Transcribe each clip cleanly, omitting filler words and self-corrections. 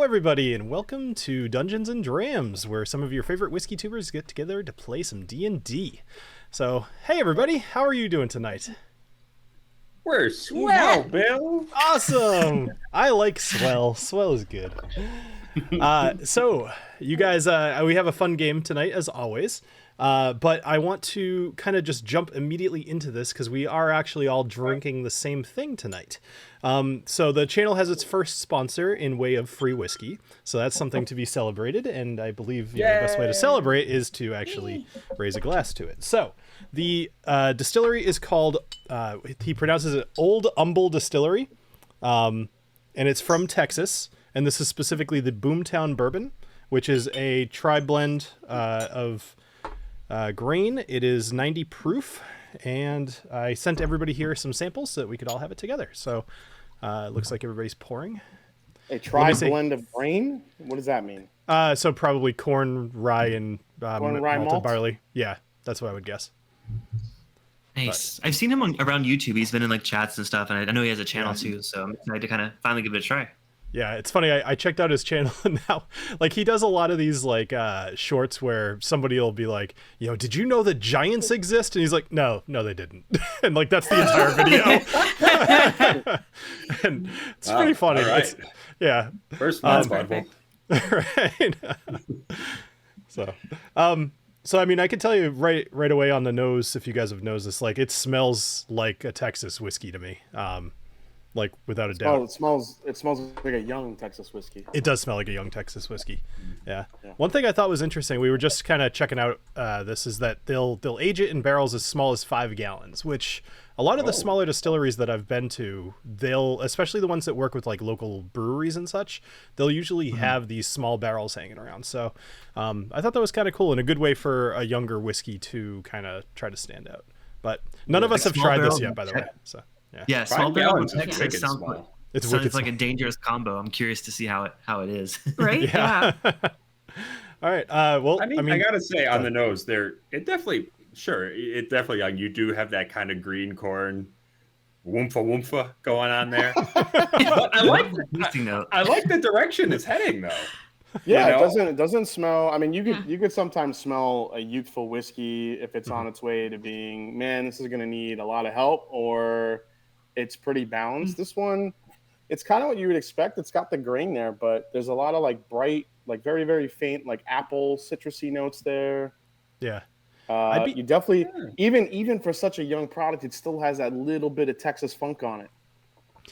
everybody, and welcome to Dungeons and Drams, where some of your favorite whiskey tubers get together to play some D&D. So, hey everybody, how are you doing tonight? We're swell, Bill. Awesome! I like swell. Swell is good. So, you guys, we have a fun game tonight, as always. But I want to kind of just jump immediately into this because we are actually all drinking the same thing tonight. So the channel has its first sponsor in way of free whiskey. So that's something to be celebrated. And I believe the best way to celebrate is to actually raise a glass to it. So the distillery is called, he pronounces it Old Humble Distillery. And it's from Texas. And this is specifically the Boomtown Bourbon, which is a tri-blend of grain. It is 90 proof, and I sent everybody here some samples so that we could all have it together. So it looks like everybody's pouring. A tri-blend of grain? What does that mean? So probably corn, rye, and malted barley. Yeah, that's what I would guess. Nice. I've seen him around YouTube. He's been in like chats and stuff, and I know he has a channel too. So I'm excited to kind of finally give it a try. Yeah, it's funny. I checked out his channel and now, like, he does a lot of these like shorts where somebody will be like, did you know that giants exist? And he's like, no, they didn't. And like that's the entire video. And it's pretty funny. Right. Yeah. First one's perfect. Right. So I mean, I can tell you right away on the nose, if you guys have nosed this, like it smells like a Texas whiskey to me. Like without a doubt. It smells like a young Texas whiskey. It does smell like a young Texas whiskey. Yeah. One thing I thought was interesting, we were just kind of checking out this, is that they'll age it in barrels as small as 5 gallons, which a lot of the smaller distilleries that I've been to, they'll, especially the ones that work with like local breweries and such, they'll usually have these small barrels hanging around. So I thought that was kind of cool and a good way for a younger whiskey to kind of try to stand out. But none of us have tried this yet, by the way. So. Yeah, small barrel sounds like a dangerous combo. I'm curious to see how it is. Right? Yeah. All right. Well, I mean, I gotta say, on the nose, it definitely you do have that kind of green corn woomfa going on there. But I like the direction it's heading though. Yeah, it doesn't smell. I mean, you could sometimes smell a youthful whiskey if it's on its way to being, man, this is gonna need a lot of help, or it's pretty balanced. This one, it's kind of what you would expect. It's got the grain there, but there's a lot of like bright, like very, very faint, like apple citrusy notes there. Yeah. You definitely, even for such a young product, it still has that little bit of Texas funk on it.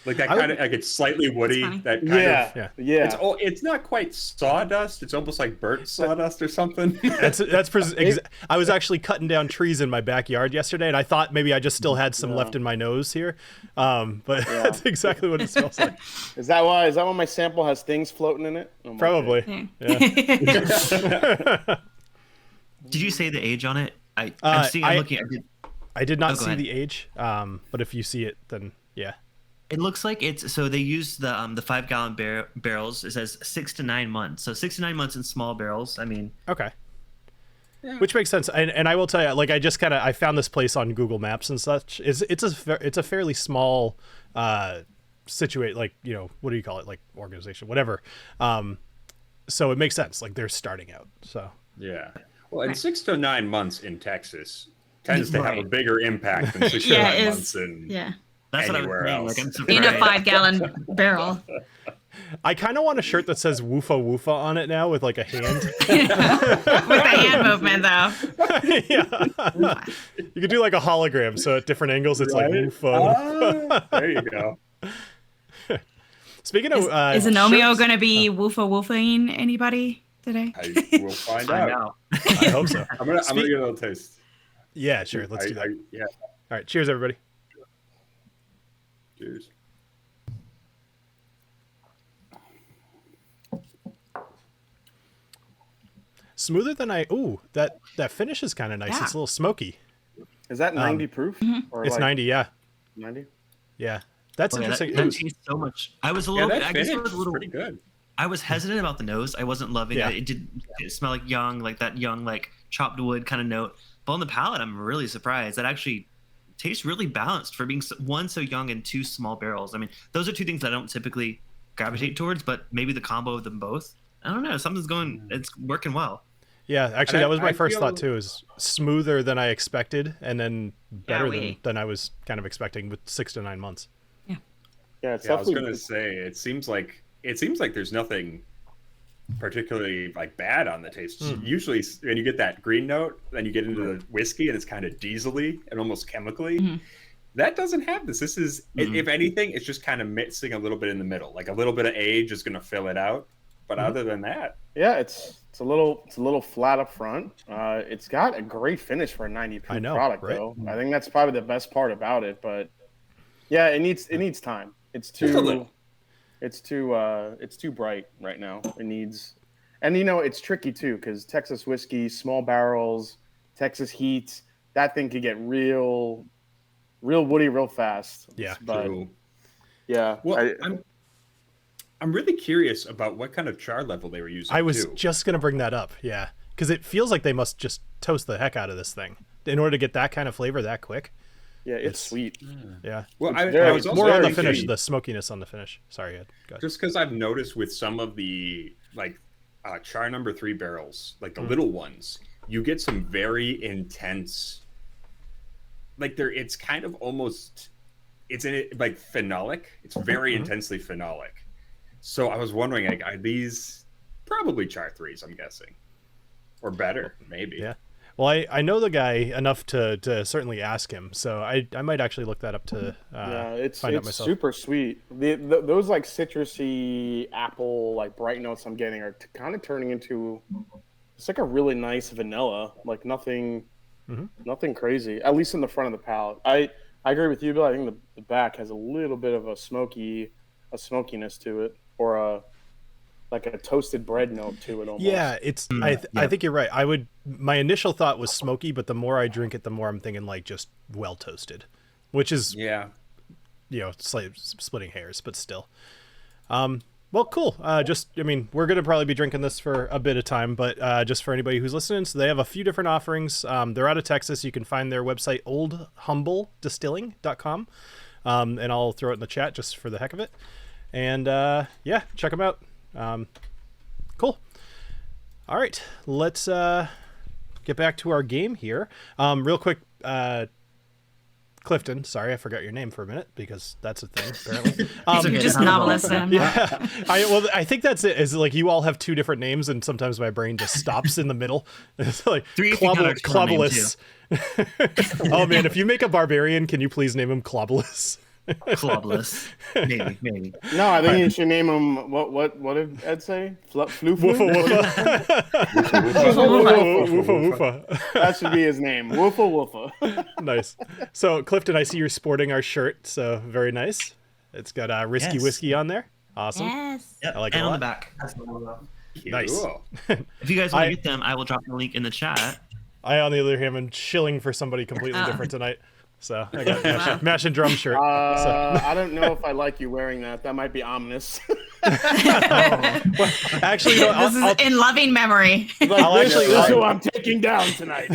Like that kind of, like it's slightly woody. That kind of, yeah. It's not quite sawdust. It's almost like burnt sawdust or something. I was actually cutting down trees in my backyard yesterday, and I thought maybe I just still had some left in my nose here. But that's exactly what it smells like. Is that why my sample has things floating in it? Oh, probably. Yeah. Did you say the age on it? I did not see the age. But if you see it, then yeah. It looks like they use the 5-gallon barrels. It says 6 to 9 months. So 6 to 9 months in small barrels. I mean, okay, which makes sense. And I will tell you, like I found this place on Google Maps and such. It's a fairly small situate, like what do you call it, like organization, whatever. So it makes sense. Like they're starting out. So yeah. Well, and 6 to 9 months in Texas tends to have a bigger impact than 6 to 9 months in. That's anywhere what I else. was saying. Like, I'm surprised. In a 5-gallon barrel. I kind of want a shirt that says "Woofa Woofa" on it now with like a hand. With the hand movement, though. Yeah. You could do like a hologram, so at different angles it's like Woofa. There you go. Speaking of, is Agnomeio going to be Woofa Woofing anybody today? We'll find out. I hope so. I'm gonna get a little taste. Yeah, sure. Let's do that. Yeah. All right. Cheers, everybody. Cheers. Smoother than that finish is kind of nice. Yeah. It's a little smoky. Is that 90 proof? Or it's 90, yeah. 90? Yeah. That's interesting. That tastes so much. I was a little bit, I guess it was a little pretty good. I was hesitant about the nose. I wasn't loving it. It did smell like young, like that young, like chopped wood kind of note. But on the palate, I'm really surprised. That actually tastes really balanced for being one, so young, and 2 small barrels. I mean, those are 2 things that I don't typically gravitate towards, but maybe the combo of them both. I don't know. Something's going. It's working well. Yeah, actually, that was my first thought too. Is smoother than I expected, and then better than I was kind of expecting with 6 to 9 months. Yeah, it's I was gonna say it seems like there's nothing particularly like bad on the taste. Usually, when you get that green note, then you get into the whiskey, and it's kind of diesely and almost chemically. That doesn't have this. This is, if anything, it's just kind of mixing a little bit in the middle. Like a little bit of age is gonna fill it out, but other than that, yeah, it's a little flat up front. It's got a great finish for a 90 proof product, right? though. I think that's probably the best part about it. But yeah, it needs time. It's too bright right now. It needs, and it's tricky too because Texas whiskey, small barrels, Texas heat, that thing could get real woody real fast. Yeah, true. Yeah. Well, I'm really curious about what kind of char level they were using. I was just gonna bring that up. Yeah, because it feels like they must just toast the heck out of this thing in order to get that kind of flavor that quick. Yeah, it's sweet. Yeah. Well, I was also more on the finish, the smokiness on the finish. Sorry, go ahead. Just because I've noticed with some of the char number 3 barrels, like the little ones, you get some very intense. It's kind of almost, it's in it like phenolic. It's very intensely phenolic. So I was wondering, are these probably char 3s? I'm guessing, or better, maybe. Yeah. Well, I know the guy enough to certainly ask him, so I might actually look that up to find out myself. It's super sweet. Those like citrusy apple like bright notes I'm getting are kind of turning into, it's like a really nice vanilla, like nothing crazy, at least in the front of the palate. I agree with you, Bill. I think the back has a little bit of a smokiness to it, or like a toasted bread note to it almost. Yeah, it's I think you're right. My initial thought was smoky, but the more I drink it, the more I'm thinking like just well toasted, which is slightly splitting hairs, but still. Well, cool. We're gonna probably be drinking this for a bit of time, but just for anybody who's listening, so they have a few different offerings. They're out of Texas. You can find their website oldhumbledistilling.com, and I'll throw it in the chat just for the heck of it. And check them out. Cool. All right, let's get back to our game here. Real quick, Clifton, sorry, I forgot your name for a minute because that's a thing apparently. Just Knobolas. Yeah, I think that's it. Is like you all have 2 different names, and sometimes my brain just stops in the middle. It's like Knobolas. Oh man, if you make a barbarian, can you please name him Knobolas? Knobolas. Maybe. No, I think you should name him. What did Ed say? Woofa woofa. That should be his name. Woofa woofa. Nice. So Clifton, I see you're sporting our shirt. So very nice. It's got risky whiskey on there. Awesome. Yes. Yep. I like it and a lot. on the back. Nice. If you guys want to get them, I will drop the link in the chat. I, on the other hand, am shilling for somebody completely different tonight. So I got mash and drum shirt. I don't know if I like you wearing that. That might be ominous. Well, actually, this is in loving memory. This is who I'm taking down tonight.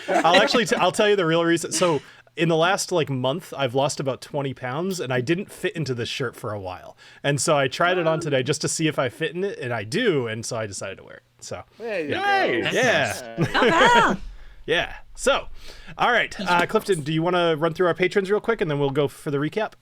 I'll tell you the real reason. So in the last month, I've lost about 20 pounds, and I didn't fit into this shirt for a while. And so I tried it on today just to see if I fit in it, and I do. And so I decided to wear it. So yeah. Yeah. So, all right, Clifton, do you want to run through our patrons real quick, and then we'll go for the recap?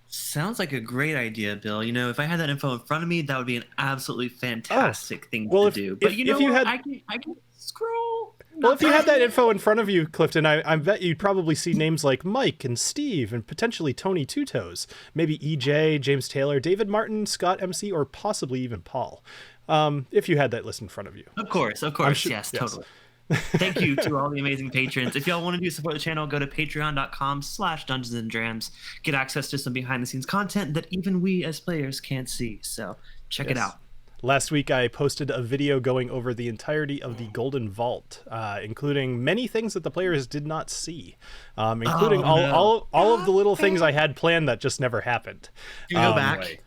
Sounds like a great idea, Bill. If I had that info in front of me, that would be an absolutely fantastic thing to do. But I can scroll. Well, if you had that info in front of you, Clifton, I bet you'd probably see names like Mike and Steve and potentially Tony Two Toes, maybe EJ, James Taylor, David Martin, Scott MC, or possibly even Paul. If you had that list in front of you. Of course. Yes, totally. Thank you to all the amazing patrons. If y'all want to support the channel, go to patreon.com/DungeonsandDrams. Get access to some behind the scenes content that even we as players can't see. So check it out. Last week, I posted a video going over the entirety of the Golden Vault, including many things that the players did not see, including all of the little things I had planned that just never happened. Go back.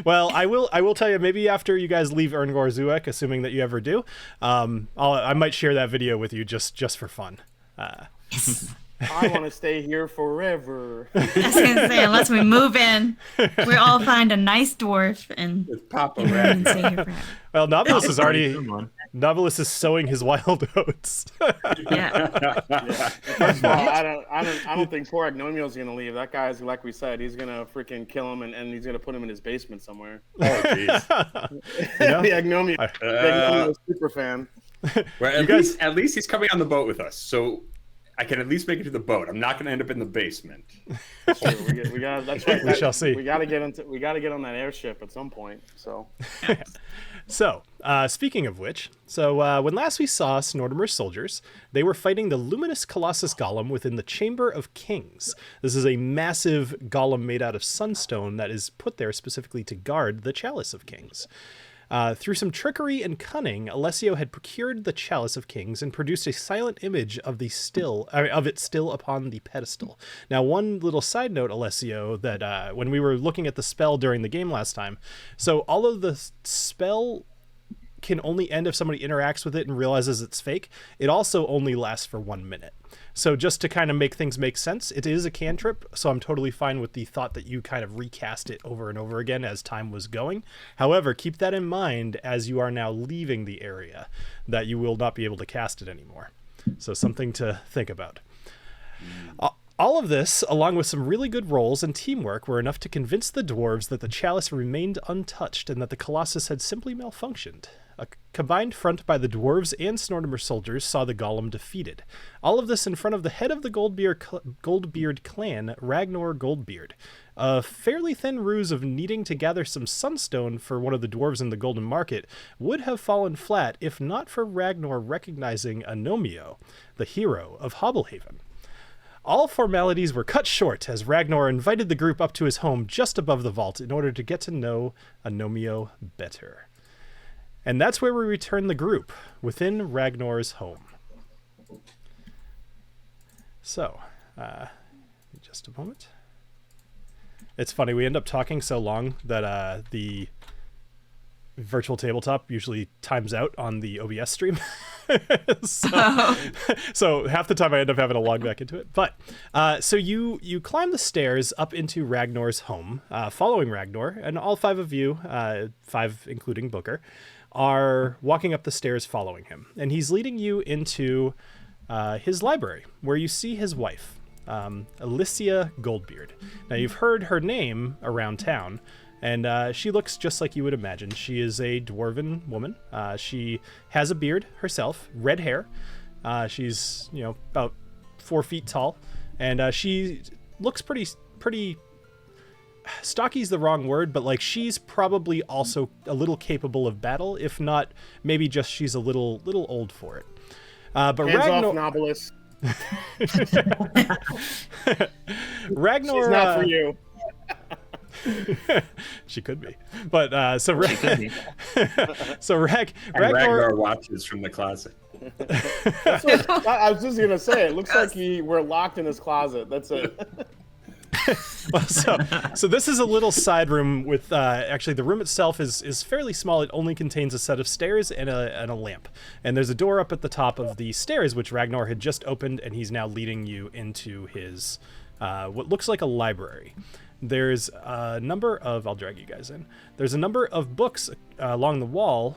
Well, I will tell you, maybe after you guys leave Erngor Zuek, assuming that you ever do, I might share that video with you just for fun. I want to stay here forever. I was gonna say, unless we move in, we all find a nice dwarf and Papa and stay here forever. Well, Knobolas is already. Knobolas is sowing his wild oats. Yeah. First of all, I don't think poor Agnomeio's gonna leave. That guy's, like we said, he's gonna freaking kill him and he's gonna put him in his basement somewhere. Oh, jeez. The Agnomeio super fan. Well, at least he's coming on the boat with us, so I can at least make it to the boat. I'm not going to end up in the basement. Sure, that's right. We shall see. We got to get on that airship at some point. So, So, speaking of which, when last we saw Snortimer's soldiers, they were fighting the luminous Colossus Golem within the Chamber of Kings. This is a massive golem made out of sunstone that is put there specifically to guard the Chalice of Kings. Through some trickery and cunning, Alessio had procured the Chalice of Kings and produced a silent image of it still upon the pedestal. Now, one little side note, Alessio, that when we were looking at the spell during the game last time, so all of the spell can only end if somebody interacts with it and realizes it's fake. It also only lasts for 1 minute. So just to kind of make things make sense, it is a cantrip, so I'm totally fine with the thought that you kind of recast it over and over again as time was going. However, keep that in mind as you are now leaving the area, that you will not be able to cast it anymore. So something to think about. All of this, along with some really good rolls and teamwork, were enough to convince the dwarves that the chalice remained untouched and that the Colossus had simply malfunctioned. A combined front by the dwarves and Snortimer soldiers saw the golem defeated. All of this in front of the head of the Goldbeard clan, Ragnar Goldbeard. A fairly thin ruse of needing to gather some sunstone for one of the dwarves in the Golden Market would have fallen flat if not for Ragnar recognizing Agnomeio, the hero of Hobblehaven. All formalities were cut short as Ragnar invited the group up to his home just above the vault in order to get to know Agnomeio better. And that's where we return the group, within Ragnar's home. So, just a moment. It's funny, we end up talking so long that the virtual tabletop usually times out on the OBS stream. So half the time I end up having to log back into it. But so you climb the stairs up into Ragnar's home, following Ragnar, and all 5 of you, 5 including Booker, are walking up the stairs following him. And he's leading you into his library, where you see his wife, Alicia Goldbeard. Now, you've heard her name around town, and she looks just like you would imagine. She is a dwarven woman. She has a beard herself, red hair. She's, about 4 feet tall, and she looks pretty stocky's the wrong word, but like she's probably also a little capable of battle, if not maybe just she's a little old for it. But Hands off, Knobolas. Ragnar, she's not for you. She could be, but so Ragnar watches from the closet. I was just gonna say, it looks like we're locked in his closet. That's it. Well, so this is a little side room with actually the room itself is fairly small. It only contains a set of stairs and a lamp, and there's a door up at the top of the stairs which Ragnar had just opened, and he's now leading you into his what looks like a library. There's a number of, I'll drag you guys in. There's a number of books along the wall,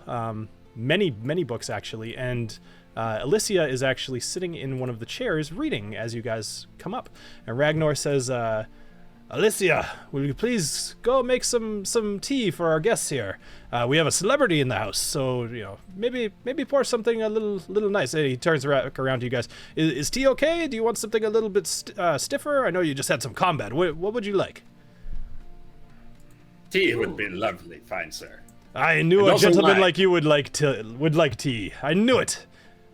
many books actually, and Alicia is actually sitting in one of the chairs reading as you guys come up. And Ragnar says, Alicia, will you please go make some tea for our guests here? We have a celebrity in the house, so maybe pour something a little nice. And he turns around to you guys. Is tea okay? Do you want something a little bit stiffer? I know you just had some combat. What would you like? Tea would be lovely, fine sir. I knew a gentleman like you would like tea. I knew it.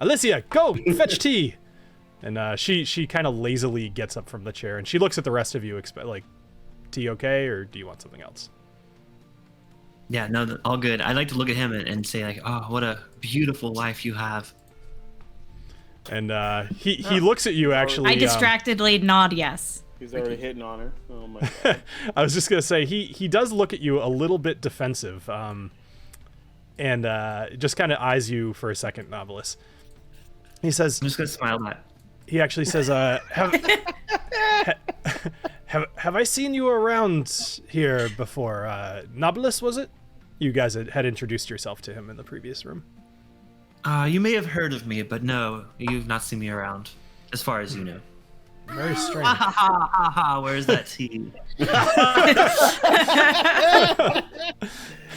Alicia, go fetch tea. And she kind of lazily gets up from the chair, and she looks at the rest of you, like, tea okay, or do you want something else? Yeah, no, all good. I'd like to look at him and say, like, oh, what a beautiful wife you have. And he looks at you, actually. I distractedly nod yes. He's already hitting on her. Oh, my God. I was just going to say, he does look at you a little bit defensive, and just kind of eyes you for a second, Knobolas. He says, I'm just going to smile back. he actually says, have I seen you around here before? Knobolas, was it? You guys had introduced yourself to him in the previous room. You may have heard of me, but no, you've not seen me around, as far as you know. Very strange. Ha ha ha ha ha! Where's that tea?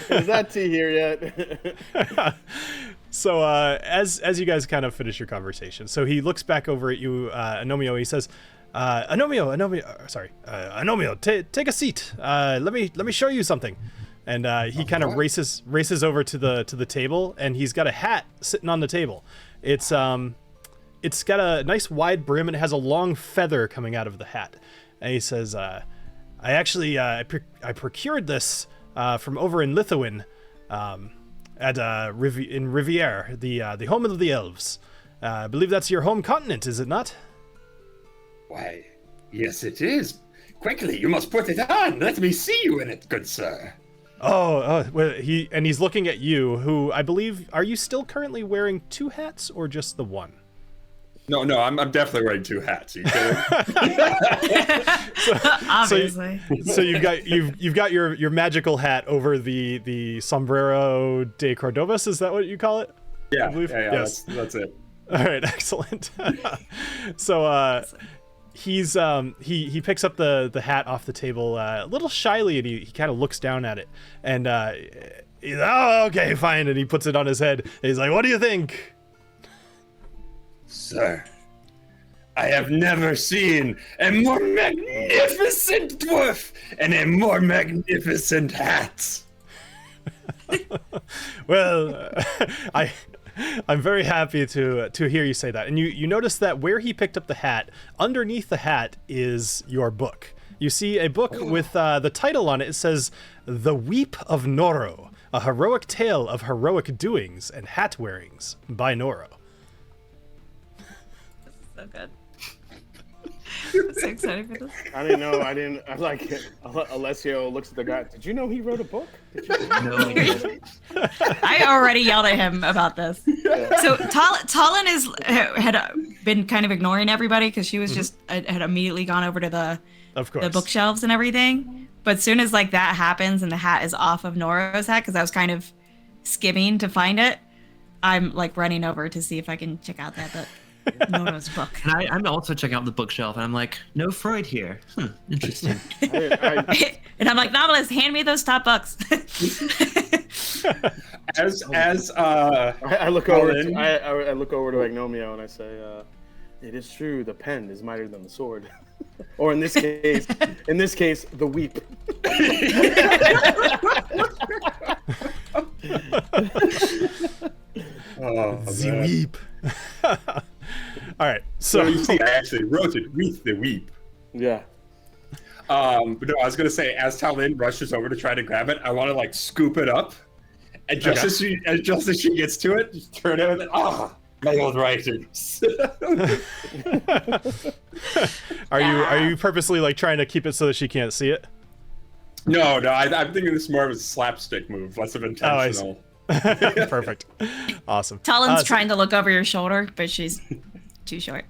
Is that tea here yet? So as you guys kind of finish your conversation, so he looks back over at you, Agnomeio. He says, Agnomeio, take a seat. Let me show you something. And he kind of races over to the table, and he's got a hat sitting on the table. It's got a nice wide brim, and it has a long feather coming out of the hat. And he says, I procured this from over in Lithuania, in Rivière, the home of the elves. I believe that's your home continent, is it not? Why, yes, it is. Quickly, you must put it on. Let me see you in it, good sir. Oh, well, he's looking at you, who I believe, are you still currently wearing 2 hats or just the one? No, I'm definitely wearing 2 hats. Are you kidding? Obviously. So you've got your magical hat over the sombrero de Cordobas. Is that what you call it? Yeah. Yes. That's it. All right, excellent. So he picks up the hat off the table a little shyly, and he kind of looks down at it, and he's, oh, okay, fine, and he puts it on his head. And he's like, what do you think? Sir, I have never seen a more magnificent dwarf and a more magnificent hat. Well, I'm very happy to hear you say that. And you notice that where he picked up the hat, underneath the hat is your book. You see a book with the title on it. It says, The Weep of Noro, a heroic tale of heroic doings and hat wearings by Noro. So good. I'm so excited for this. I didn't know. I like it. Alessio looks at the guy. Did you know he wrote a book? No, I didn't. I already yelled at him about this. Yeah. So TaLin had been kind of ignoring everybody because she was just had immediately gone over to the bookshelves and everything. But as soon as like that happens and the hat is off of Noro's hat, because I was kind of skimming to find it, I'm like running over to see if I can check out that book. Noro's book. And I'm also checking out the bookshelf, and I'm like, no Freud here. Interesting. And I'm like, Knobolas, hand me those top books. I look over to Agnomeio and I say, it is true, the pen is mightier than the sword. Or in this case, the weep. The weep. All right, so you see, I actually wrote it with the weep. Yeah. But no, I was gonna say, as TaLin rushes over to try to grab it, I want to like scoop it up, and just as she gets to it, just turn it and my old writings. Are you purposely like trying to keep it so that she can't see it? No, I'm thinking this more of a slapstick move, less of intentional. Oh, I see. Perfect. Awesome. TaLin's trying to look over your shoulder, but she's too short.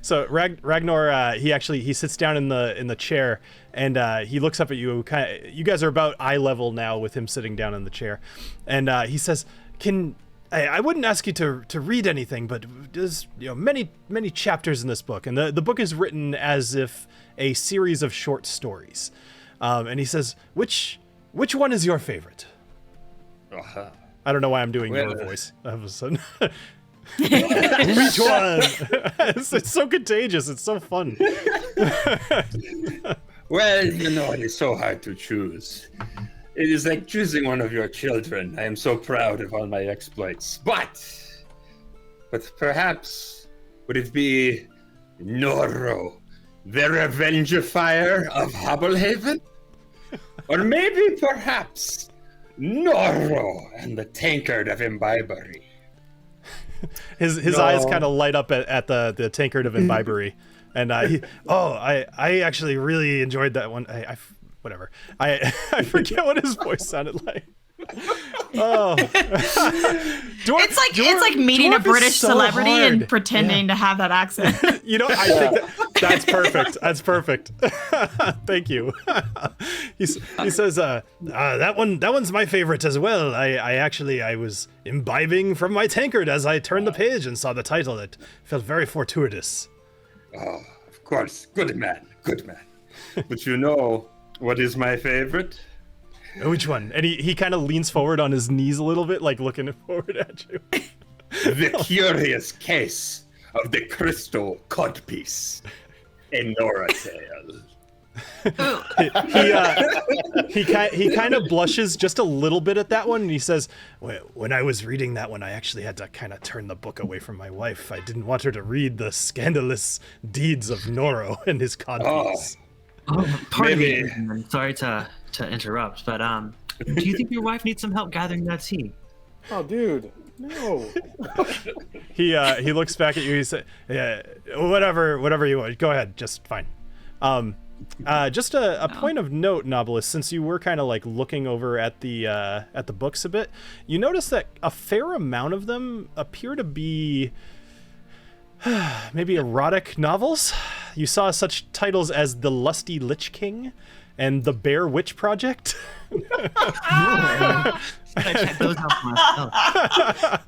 So Ragnar, he sits down in the chair, and he looks up at you. You guys are about eye level now with him sitting down in the chair, and he says, I wouldn't ask you to read anything, but there's many chapters in this book, and the book is written as if a series of short stories. And he says, which one is your favorite? I don't know why I'm doing your voice all of a sudden. Which one? It's so contagious. It's so fun. Well, it's so hard to choose. It is like choosing one of your children. I am so proud of all my exploits. But perhaps, would it be Noro, the Revengifier of Hobblehaven? Or maybe perhaps Noro and the Tankard of Imbibery. His eyes kind of light up at the Tankard of Imbibery, and I actually really enjoyed that one. Whatever. I forget what his voice sounded like. Oh, it's like meeting a British celebrity and pretending to have that accent. I think that's perfect. That's perfect. Thank you. He says, that one's my favorite as well. I was imbibing from my tankard as I turned the page and saw the title. It felt very fortuitous. Oh, of course, good man. But what is my favorite? Which one? And he kind of leans forward on his knees a little bit, like looking forward at you. The curious case of the crystal codpiece. A Nora tale. He kind of blushes just a little bit at that one, and he says, when I was reading that one, I actually had to kind of turn the book away from my wife. I didn't want her to read the scandalous deeds of Noro and his codpiece. Pardon me. I'm sorry to interrupt, but do you think your wife needs some help gathering that tea? Oh, dude, no. He looks back at you. He said, "Yeah, whatever you want. Go ahead, just fine." Just a point of note, Knobolas, since you were kind of like looking over at the books a bit, you notice that a fair amount of them appear to be maybe erotic novels. You saw such titles as The Lusty Lich King and The Bear Witch Project. Check those out for myself.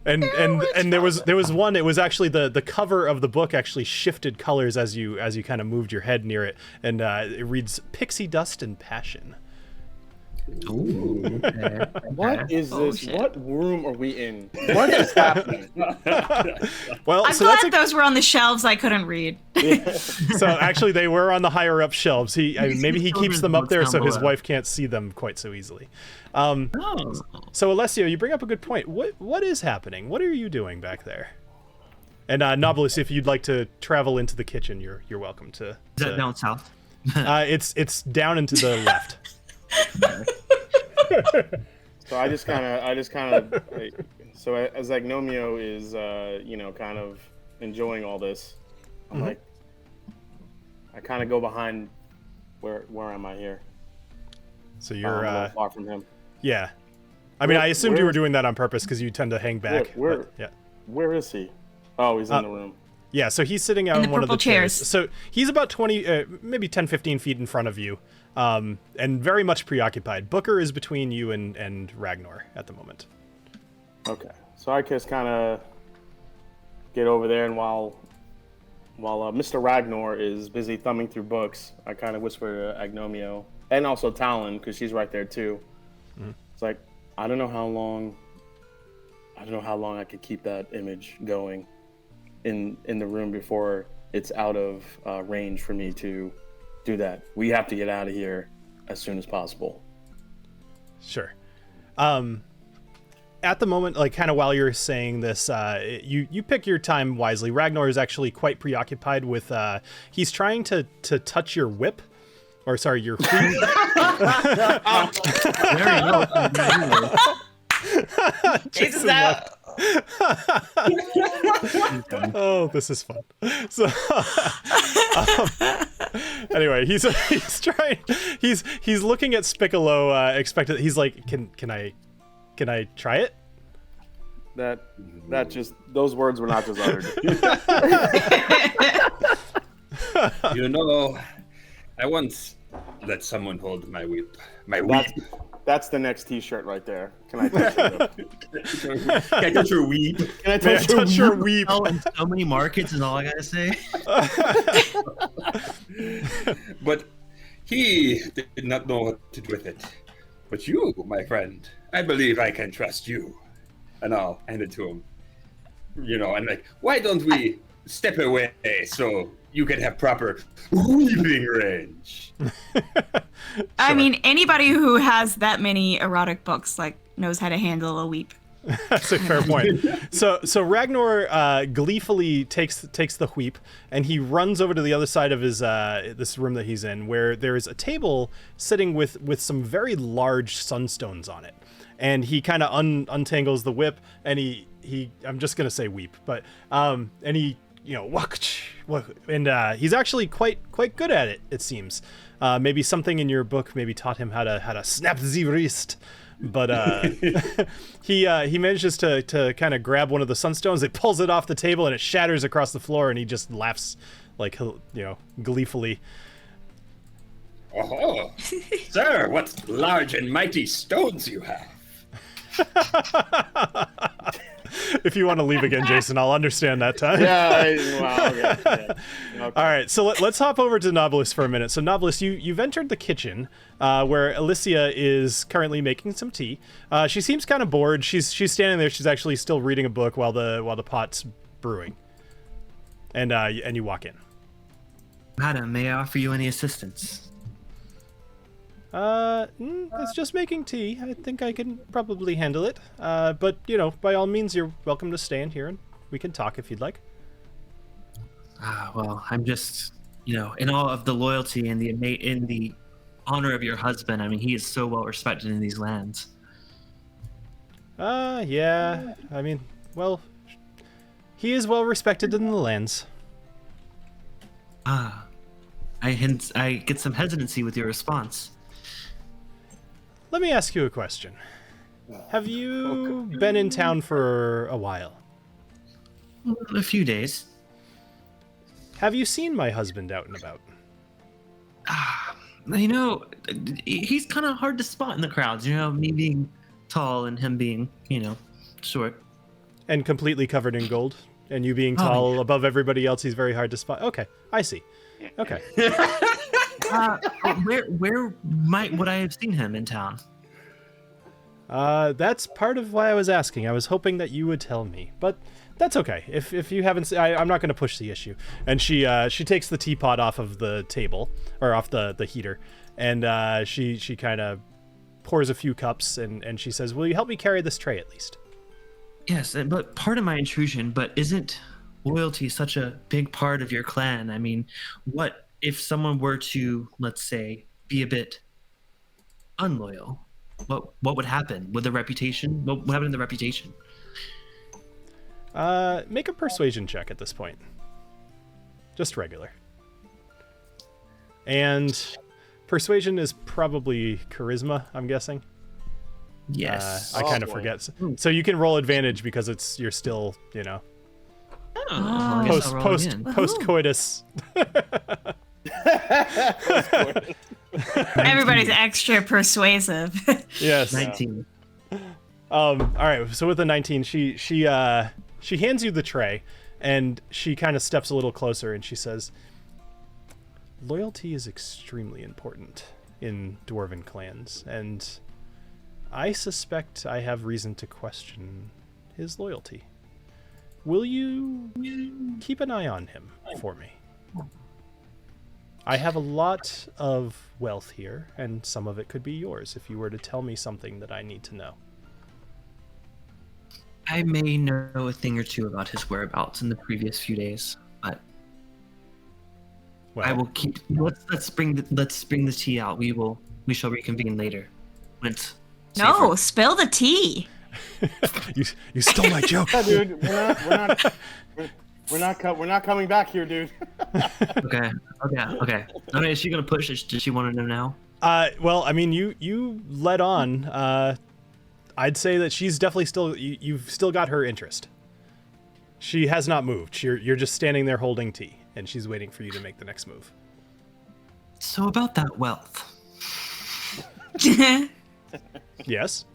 And there was one. It was actually the cover of the book actually shifted colors as you kind of moved your head near it, and it reads Pixie Dust and Passion. Ooh, okay. What is this? Shit. What room are we in? What is happening? Well, I'm glad those were on the shelves I couldn't read. So actually, they were on the higher up shelves. Maybe he keeps them up there so his wife can't see them quite so easily. So Alessio, you bring up a good point. What is happening? What are you doing back there? And Knobolas, if you'd like to travel into the kitchen, you're welcome to. Is that down south? It's down and to the left. So I just kind of like, so as Agnomeio is kind of enjoying all this, I'm like, I kind of go behind. Where am I here? So you're far from him. Yeah, I mean, I assumed you were doing that on purpose because you tend to hang back. Where is he? Oh, he's in the room. Yeah, so he's sitting out in one of the chairs. So he's about 20, maybe 10, 15 feet in front of you, and very much preoccupied. Booker is between you and Ragnar at the moment. Okay, so I just kind of get over there, and while Mr. Ragnar is busy thumbing through books, I kind of whisper to Agnomeio, and also TaLin, because she's right there too. Mm-hmm. It's like, I don't know how long I could keep that image going in the room before it's out of range for me to do that. We have to get out of here as soon as possible. Sure. At the moment, like kind of while you're saying this, you pick your time wisely. Ragnar is actually quite preoccupied with, he's trying to touch your whip. Or sorry, your feet. Jesus out. Oh, this is fun. So anyway, he's trying. He's looking at Spiccolo. Expected. He's like, can I try it? That just, those words were not just uttered. I once let someone hold my whip. That's the next T-shirt right there. Can I touch it? Can I touch your weep? Can I touch your weep? Oh, in so many markets is all I gotta say. But he did not know what to do with it. But you, my friend, I believe I can trust you. And I'll hand it to him. And like, why don't we step away so you can have proper weeping range? Sure. I mean, anybody who has that many erotic books knows how to handle a weep. That's a fair point. So Ragnar gleefully takes the wheep and he runs over to the other side of his this room that he's in, where there is a table sitting with some very large sunstones on it, and he kind of untangles the whip and he I'm just gonna say weep, but and he and he's actually quite good at it. It seems maybe something in your book maybe taught him how to snap the wrist. But he manages to kind of grab one of the sunstones. It pulls it off the table and it shatters across the floor, and he just laughs like, gleefully. Oh, sir, what large and mighty stones you have. If you want to leave again, Jason, I'll understand that time. Okay. All right, so let's hop over to Knobolas for a minute. So Knobolas, you've entered the kitchen where Alessio is currently making some tea. She seems kind of bored. She's standing there. She's actually still reading a book while the pot's brewing. And you walk in. Madam, may I offer you any assistance? It's just making tea. I think I can probably handle it. But, by all means, you're welcome to stand here and we can talk if you'd like. Well, I'm just, in awe of the loyalty and the honor of your husband. I mean, he is so well respected in these lands. Yeah. I mean, well, he is well respected in the lands. I get some hesitancy with your response. Let me ask you a question. Have you been in town for a while? A few days. Have you seen my husband out and about? He's kind of hard to spot in the crowds, me being tall and him being, short. And completely covered in gold? And you being tall above everybody else, he's very hard to spot? Okay, I see. Okay. Where would I have seen him in town? That's part of why I was asking. I was hoping that you would tell me, but that's okay. If you haven't, I'm not going to push the issue. And she takes the teapot off of the table or off the heater, and she kind of pours a few cups and she says, "Will you help me carry this tray at least?" Yes, but part of my intrusion. But isn't loyalty such a big part of your clan? I mean, what if someone were to, let's say, be a bit unloyal? What would happen with the reputation? What would happen to the reputation? Make a persuasion check at this point. Just regular. And persuasion is probably charisma, I'm guessing. Yes. I kind of forget. So you can roll advantage because you're still, post-coitus. Everybody's extra persuasive. Yes. 19. All right. So with the 19, she hands you the tray, and she kind of steps a little closer, and she says, "Loyalty is extremely important in dwarven clans, and I suspect I have reason to question his loyalty. Will you keep an eye on him for me? I have a lot of wealth here, and some of it could be yours if you were to tell me something that I need to know." I may know a thing or two about his whereabouts in the previous few days, but I will keep. Let's bring the tea out. We shall reconvene later. When it's safer. No, spill the tea. You stole my joke. Yeah, dude, we're not coming back here, dude. Okay. I mean, is she gonna push? Does she want to know now? Well, I mean, you led on. I'd say that she's definitely still. You've still got her interest. She has not moved. You're just standing there holding tea, and she's waiting for you to make the next move. So about that wealth. Yes.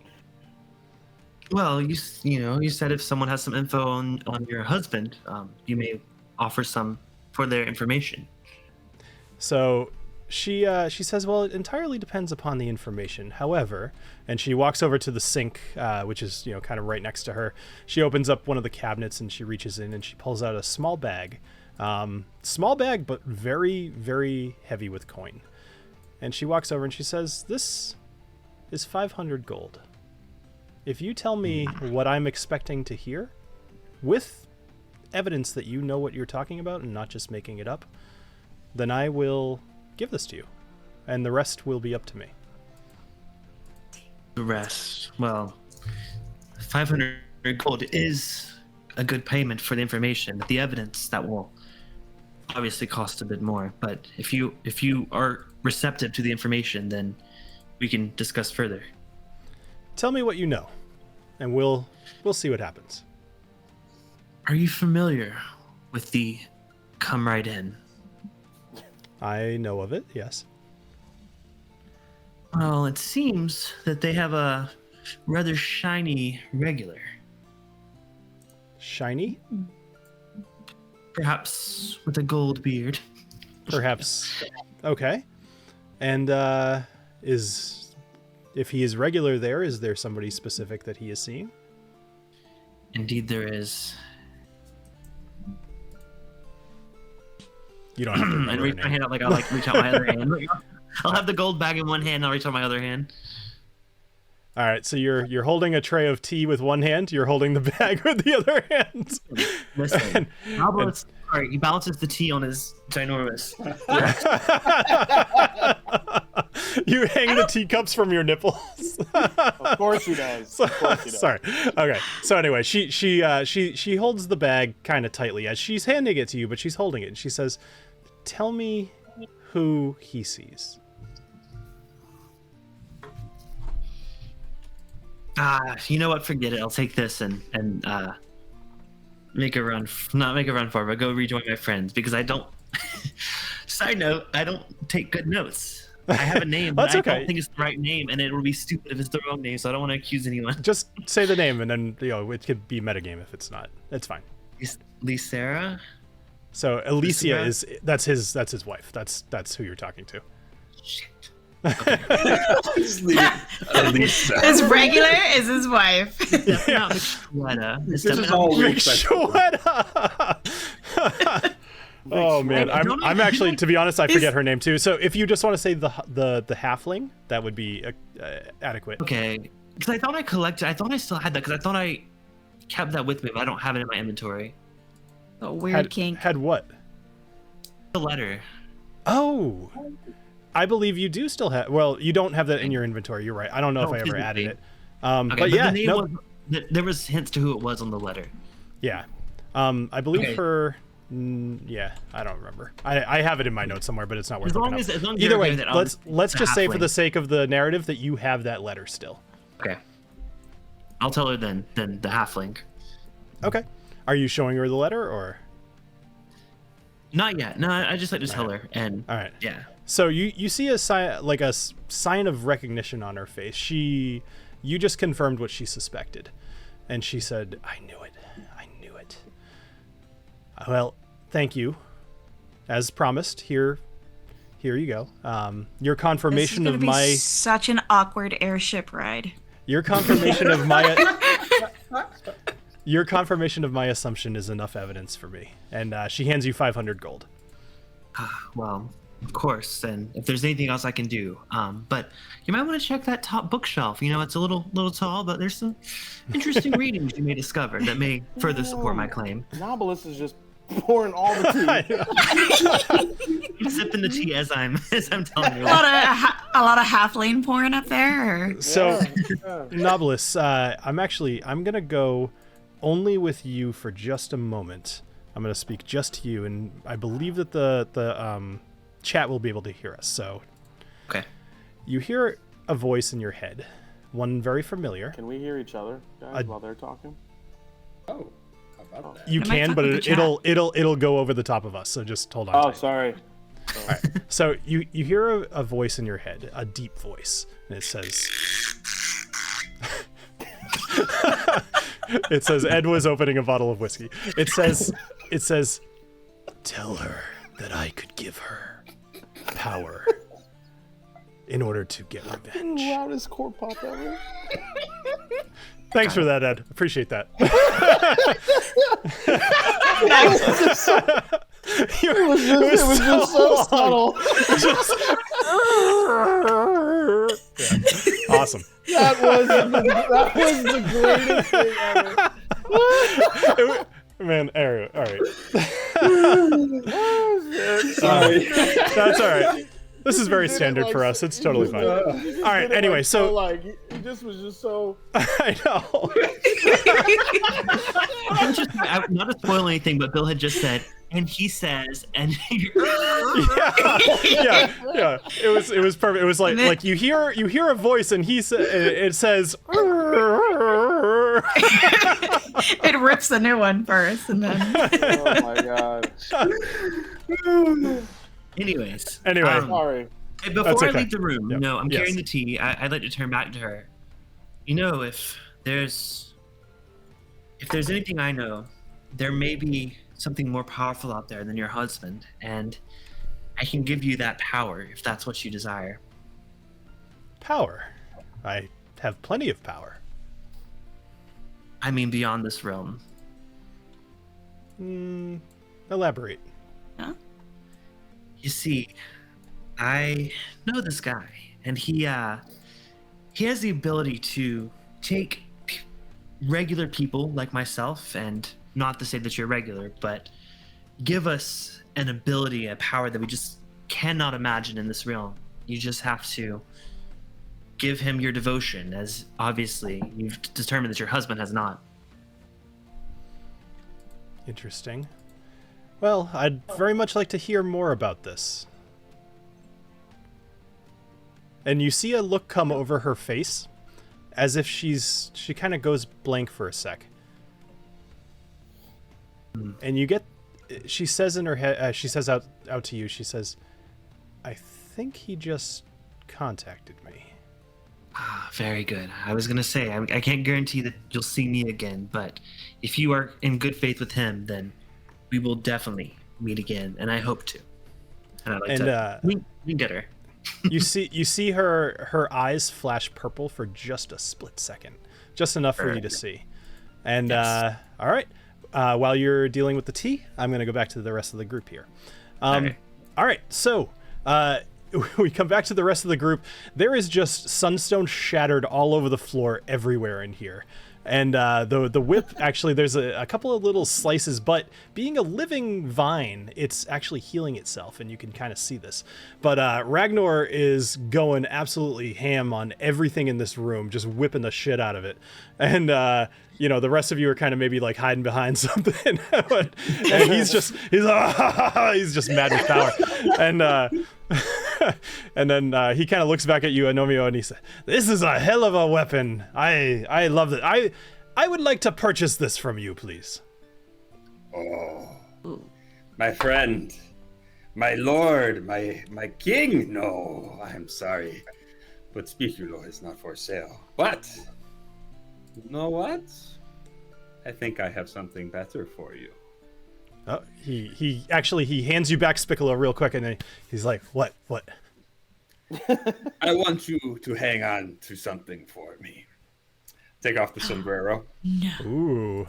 Well, you said if someone has some info on your husband, you may offer some for their information. So she says, well, it entirely depends upon the information. However, and she walks over to the sink, which is kind of right next to her. She opens up one of the cabinets and she reaches in and she pulls out a small bag, but very, very heavy with coin. And she walks over and she says, "This is 500 gold. If you tell me what I'm expecting to hear, with evidence that you know what you're talking about and not just making it up, then I will give this to you, and the rest will be up to me." The rest, well, 500 gold is a good payment for the information. The evidence, that will obviously cost a bit more. But if you are receptive to the information, then we can discuss further. tell me what you know, and we'll see what happens. Are you familiar with the Come Right In? I know of it, yes. Well, it seems that they have a rather shiny regular. Shiny? Perhaps with a gold beard. Perhaps. Okay. And if he is regular there, is there somebody specific that he is seeing? Indeed there is. You don't have to and reach my hand out like I'll reach out my other hand. I'll have the gold bag in one hand, and I'll reach out my other hand. All right, so you're holding a tray of tea with one hand. You're holding the bag with the other hand. Listen, sorry, he balances the tea on his ginormous. You hang the teacups from your nipples. Of course he does. Of course he does. Sorry. Okay. So anyway, she holds the bag kind of tightly as she's handing it to you, but she's holding it, and she says, "Tell me who he sees." You know what? Forget it. I'll take this and make a run. Not make a run for it, but go rejoin my friends because I don't. Side note: I don't take good notes. I have a name, but I don't think it's the right name, and it will be stupid if it's the wrong name. So I don't want to accuse anyone. Just say the name, and then it could be metagame if it's not. It's fine. Lysera? So Alicia that's his wife. That's who you're talking to. Shit. Okay. His regular is his wife. That's not Mixueta. This is all Mixueta. Oh man, I'm actually, to be honest, I forget her name too. So if you just want to say the halfling, that would be adequate. Okay, because I thought I still had that because I thought I kept that with me, but I don't have it in my inventory. A weird kink. Had what? The letter. Oh, I believe you do still have. Well, you don't have that in your inventory. You're right. I don't know if I ever added it. But yeah, the name there was hints to who it was on the letter. Yeah, I believe her. Yeah, I don't remember. I have it in my notes somewhere, but it's not worth looking up. Either way, let's just say for the sake of the narrative that you have that letter still. Okay. I'll tell her then the halfling. Okay. Are you showing her the letter or? Not yet. No, I just like to tell her. And all right. Yeah. So you see a sign of recognition on her face. You just confirmed what she suspected, and she said, "I knew it. Well, thank you. As promised, here you go. Your confirmation of my such an awkward airship ride. Your confirmation of my assumption is enough evidence for me." And she hands you 500 gold. Well, of course. And if there's anything else I can do, but you might want to check that top bookshelf. You know, it's a little tall, but there's some interesting readings you may discover that may further support my claim. Knobolas is just pouring all the tea. Sipping the tea as I'm telling you. A lot of halfling pouring up there. Or? So, Knobolas, I'm gonna go only with you for just a moment. I'm gonna speak just to you, and I believe that the chat will be able to hear us. So, okay. You hear a voice in your head, one very familiar. Can we hear each other, guys, while they're talking? Oh. That. You can, but it'll go over the top of us. So just hold on. Oh, tight. Sorry. All right. So you hear a voice in your head, a deep voice, and it says, "It says Ed was opening a bottle of whiskey. It says, tell her that I could give her power in order to get revenge." Loudest core pop ever. Thanks for that, Ed. Appreciate that. It was just so subtle. Yeah. Awesome. That was the greatest thing ever. Man, all right. Sorry. That's all right. This is very standard for us. It's totally fine. All right. Anyway, so he just was just so. I know. Not to spoil anything, but Bill had just said, and he says, and yeah. It was perfect. It was like you hear a voice, and it says, Ragnar. It rips a new one first, and then. Oh my god. Anyways. Sorry. Before I leave the room, I'm carrying the tea. I'd like to turn back to her. If there's anything I know, there may be something more powerful out there than your husband, and I can give you that power if that's what you desire. Power? I have plenty of power. I mean, beyond this realm. Elaborate. Huh? You see, I know this guy, and he has the ability to take regular people like myself, and not to say that you're regular, but give us an ability, a power that we just cannot imagine in this realm. You just have to give him your devotion, as obviously you've determined that your husband has not. Interesting. Well, I'd very much like to hear more about this. And you see a look come over her face, as if she kind of goes blank for a sec. And you get, she says in her head, she says out to you, she says, I think he just contacted me. Ah, very good. I was going to say, I can't guarantee that you'll see me again, but if you are in good faith with him, then we will definitely meet again, and I hope to. And I'd like to wink at her. you see her eyes flash purple for just a split second, just enough for you to see. And yes. All right, while you're dealing with the tea, I'm going to go back to the rest of the group here. All right, so we come back to the rest of the group. There is just sunstone shattered all over the floor everywhere in here. And the whip, actually, there's a couple of little slices, but being a living vine, it's actually healing itself, and you can kind of see this. But Ragnar is going absolutely ham on everything in this room, just whipping the shit out of it. And, the rest of you are kind of maybe like hiding behind something. And he's just mad with power. And and then he kind of looks back at you, Agnomeio, and he said, "This is a hell of a weapon. I love it. I would like to purchase this from you, please." Oh, my friend, my lord, my king. No, I'm sorry, but Speculo is not for sale. But you know what? I think I have something better for you. Oh, he hands you back Spiculo real quick, and then he's like, "What?" I want you to hang on to something for me. Take off the sombrero. No. Ooh.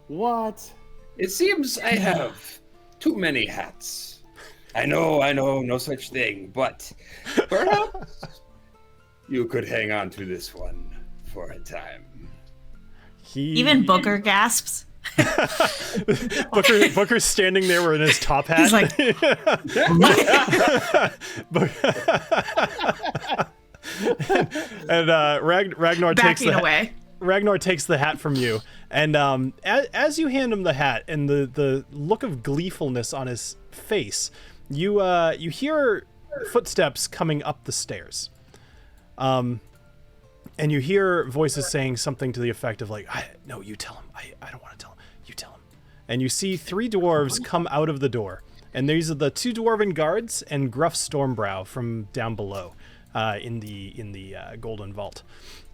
What? It seems I have too many hats. I know, no such thing, but perhaps you could hang on to this one for a time. Even Booker gasps. Booker's standing there in his top hat. He's like, and Ragnar takes the hat from you, and as you hand him the hat and the look of gleefulness on his face, you hear footsteps coming up the stairs, and you hear voices saying something to the effect of like, "No, you tell him. I don't want to tell him. You tell him." And you see 3 dwarves come out of the door, and these are the 2 dwarven guards and Gruff Stormbrow from down below, in the Golden Vault,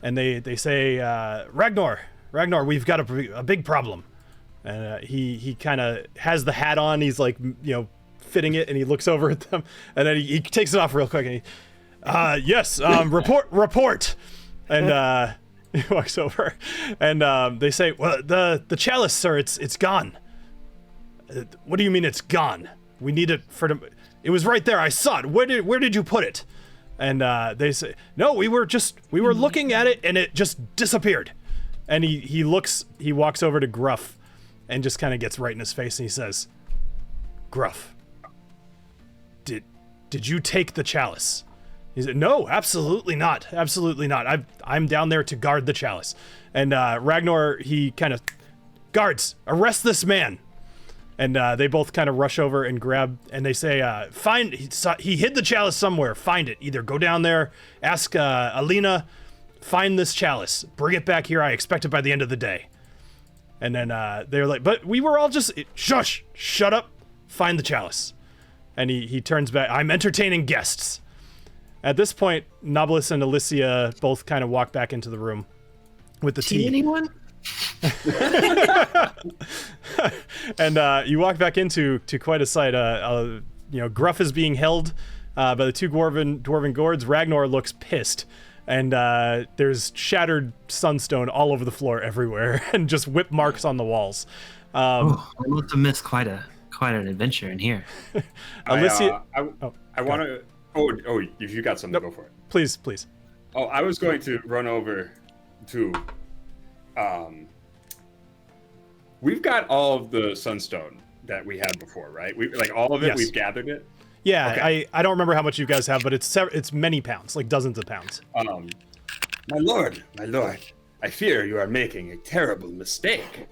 and they say, Ragnar, we've got a big problem. And he kind of has the hat on. He's like, fitting it, and he looks over at them, and then he takes it off real quick, and yes, report. And he walks over, and they say, "Well, the chalice, sir, it's gone." What do you mean it's gone? We need it for the. It was right there. I saw it. Where did you put it? And they say, "No, we were looking at it, and it just disappeared." And he walks over to Gruff, and just kind of gets right in his face, and he says, "Gruff, did you take the chalice?" He said, "No, absolutely not. Absolutely not. I'm down there to guard the chalice." And Ragnar, he kind of, "Guards, arrest this man." And they both kind of rush over and grab, and they say, he hid the chalice somewhere. Find it. Either go down there, ask Alina, find this chalice, bring it back here. I expect it by the end of the day. And then they're like, but we were all just, shush, shut up, find the chalice. And he turns back, I'm entertaining guests. At this point, Knobolas and Alessio both kind of walk back into the room with the tea. See anyone? And you walk back into quite a sight. Gruff is being held by the two dwarven guards. Ragnar looks pissed. And there's shattered sunstone all over the floor everywhere, and just whip marks on the walls. I must have missed quite an adventure in here. Alessio, I want to. Oh, if you got something, go for it. Please. Oh, I was going to run over to. We've got all of the sunstone that we had before, right? We like all of it. Yes. We've gathered it. Yeah, okay. I don't remember how much you guys have, but it's many pounds, like dozens of pounds. My lord, I fear you are making a terrible mistake.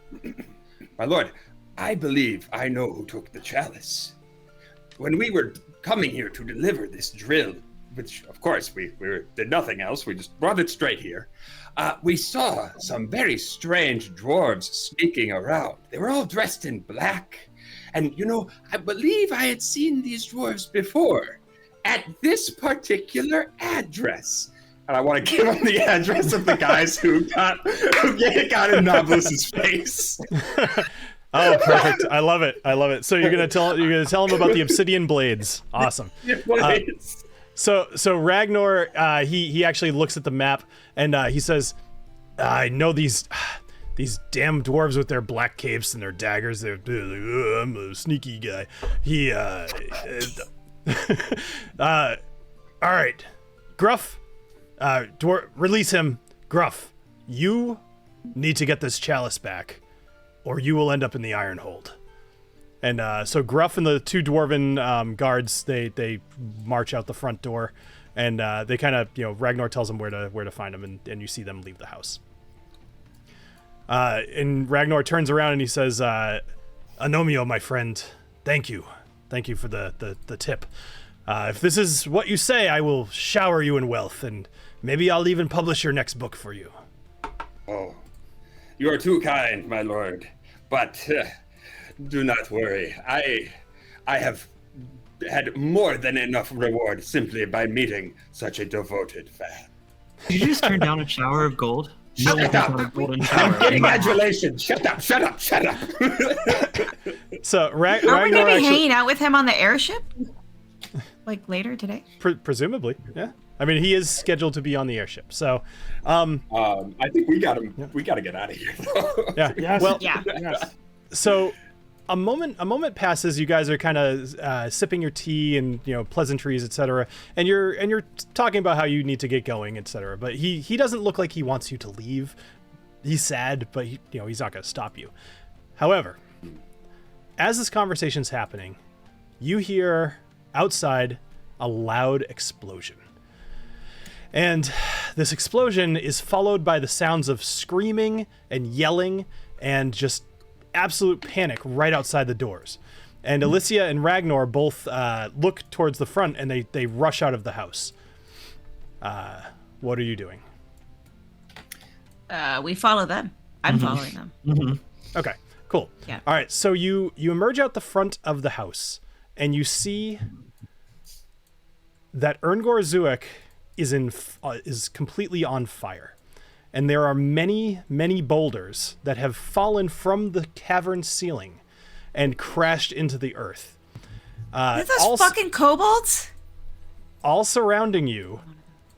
My lord, I believe I know who took the chalice. When we were coming here to deliver this drill, which of course we did nothing else, we just brought it straight here, we saw some very strange dwarves sneaking around. They were all dressed in black. And, I believe I had seen these dwarves before at this particular address. And I want to give them the address of the guys who got in Knobolas' face. Oh, perfect. I love it. So you're gonna tell them about the obsidian blades. Awesome. So Ragnar, he actually looks at the map and he says, I know these damn dwarves with their black capes and their daggers. They're like, I'm a sneaky guy. All right, Gruff, release him. Gruff, you need to get this chalice back, or you will end up in the Iron Hold. And so Gruff and the two dwarven guards, they march out the front door, and they kind of, Ragnar tells them where to find them, and you see them leave the house. And Ragnar turns around and he says, Agnomeio, my friend, thank you for the tip. If this is what you say, I will shower you in wealth, and maybe I'll even publish your next book for you. Oh, you are too kind, my lord, but do not worry. I have had more than enough reward simply by meeting such a devoted fan. Did you just turn down a shower of gold? Shut up! I'm getting adulation. Shut up! So are we going to be hanging out with him on the airship? Like later today? Presumably, yeah. I mean, he is scheduled to be on the airship, so. I think we got him. Yeah. We got to get out of here. Yeah. Yes. Well. Yeah. Yes. So, a moment passes. You guys are kind of sipping your tea and pleasantries, etc. And you're talking about how you need to get going, etc. But he doesn't look like he wants you to leave. He's sad, but he's not going to stop you. However, as this conversation's happening, you hear outside a loud explosion. And this explosion is followed by the sounds of screaming and yelling and just absolute panic right outside the doors. And Alessio and Ragnar both look towards the front and they rush out of the house. What are you doing? We follow them. I'm following them. Mm-hmm. Okay, cool. Yeah. All right, so you emerge out the front of the house and you see that Erngor Zuek is completely on fire. And there are many, many boulders that have fallen from the cavern ceiling and crashed into the earth. Are those fucking kobolds? All surrounding you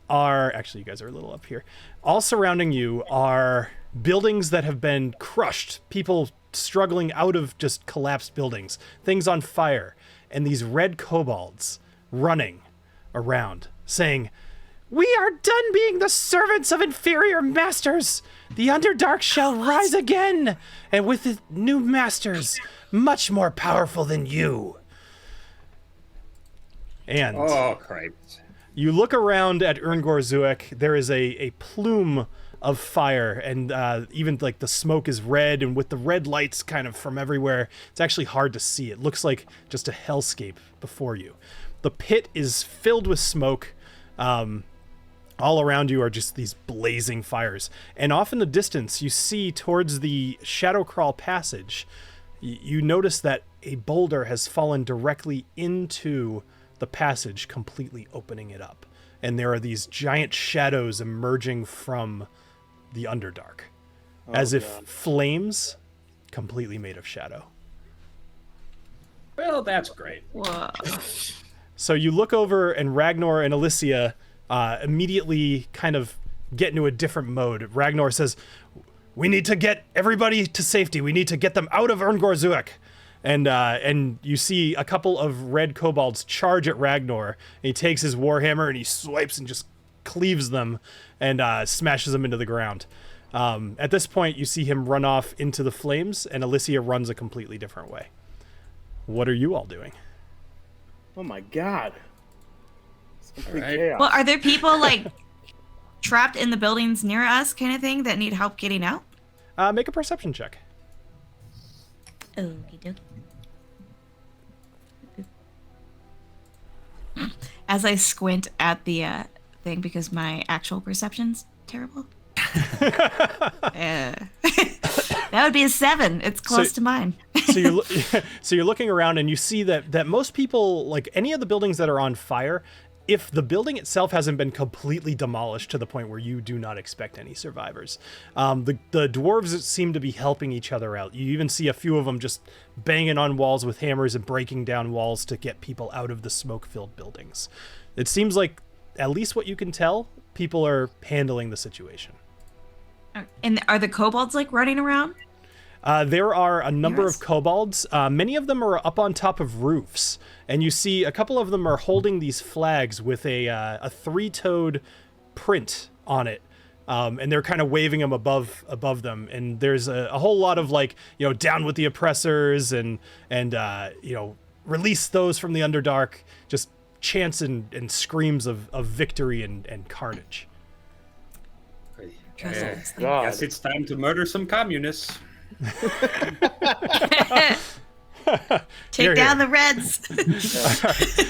are... Actually, you guys are a little up here. All surrounding you are buildings that have been crushed. People struggling out of just collapsed buildings. Things on fire. And these red kobolds running around saying... We are done being the servants of inferior masters. The Underdark shall rise again, and with the new masters, much more powerful than you. And Christ. You look around at Erngor Zuek. There is a plume of fire, and even like the smoke is red, and with the red lights kind of from everywhere, it's actually hard to see. It looks like just a hellscape before you. The pit is filled with smoke. All around you are just these blazing fires. And off in the distance, you see towards the Shadow Crawl passage, you notice that a boulder has fallen directly into the passage, completely opening it up. And there are these giant shadows emerging from the Underdark, as if flames completely made of shadow. Well, that's great. Whoa. So you look over, and Ragnar and Alessia immediately kind of get into a different mode. Ragnar says, "We need to get everybody to safety. We need to get them out of Urngorzuk." And you see a couple of red kobolds charge at Ragnar. And he takes his warhammer and he swipes and just cleaves them and smashes them into the ground. At this point, you see him run off into the flames, and Alessia runs a completely different way. What are you all doing? Oh my god. It's complete All right. chaos. Well, are there people like trapped in the buildings near us, kind of thing, that need help getting out? Make a perception check. Okie dokie. As I squint at the thing because my actual perception's terrible. That would be a 7. It's close to mine. So you're looking around and you see that most people, like any of the buildings that are on fire, if the building itself hasn't been completely demolished to the point where you do not expect any survivors, the dwarves seem to be helping each other out. You even see a few of them just banging on walls with hammers and breaking down walls to get people out of the smoke-filled buildings. It seems like, at least what you can tell, people are handling the situation. And are the kobolds like running around? There are a number of kobolds. Many of them are up on top of roofs, and you see a couple of them are holding these flags with a three-toed print on it, and they're kind of waving them above them. And there's a whole lot of down with the oppressors and release those from the Underdark. Just chants and screams of victory and carnage. Guess it's time to murder some communists. Take down the Reds.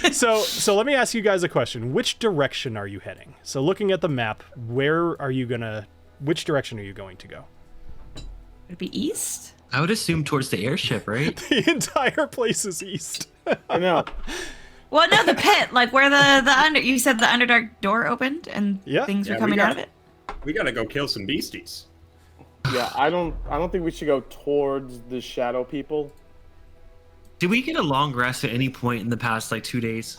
Right. So let me ask you guys a question. Which direction are you heading? So looking at the map, which direction are you going to go? Would it be east? I would assume towards the airship, right? The entire place is east. I know. Well, no, the pit, like where you said the Underdark door opened and things were coming out of it. We gotta go kill some beasties. Yeah, I don't think we should go towards the shadow people. Did we get a long rest at any point in the past 2 days?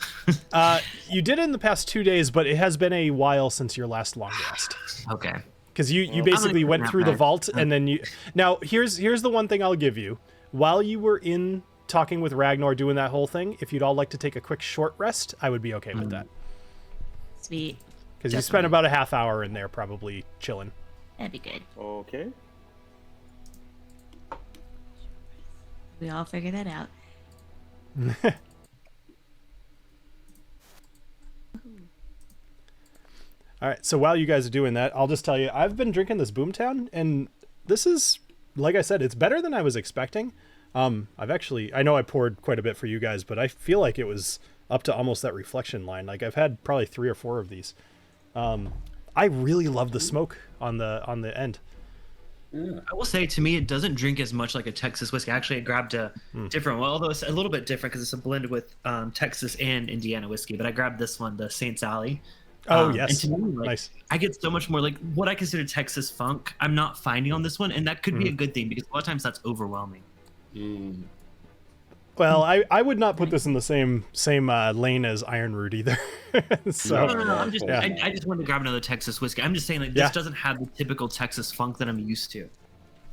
You did in the past 2 days, but it has been a while since your last long rest. Okay. Because you basically went through the vault, and then Now, here's the one thing I'll give you. While you were in talking with Ragnar doing that whole thing, if you'd all like to take a quick short rest, I would be okay with that. Sweet. Because you spent about a half hour in there probably chilling. That'd be good. Okay. We all figure that out. All right, so while you guys are doing that, I'll just tell you, I've been drinking this Boomtown, and this is, like I said, it's better than I was expecting. I know I poured quite a bit for you guys, but I feel like it was up to almost that reflection line. Like I've had probably 3 or 4 of these. I really love the smoke on the end. I will say, to me, it doesn't drink as much like a Texas whiskey. Actually, I grabbed a different one, although it's a little bit different because it's a blend with Texas and Indiana whiskey. But I grabbed this one, the Saint Sally. Oh, yes. And to me, nice. I get so much more what I consider Texas funk. I'm not finding on this one, and that could be a good thing because a lot of times that's overwhelming. Well, I would not put this in the same lane as Iron Root either. So, no. I just wanted to grab another Texas whiskey. I'm just saying this doesn't have the typical Texas funk that I'm used to.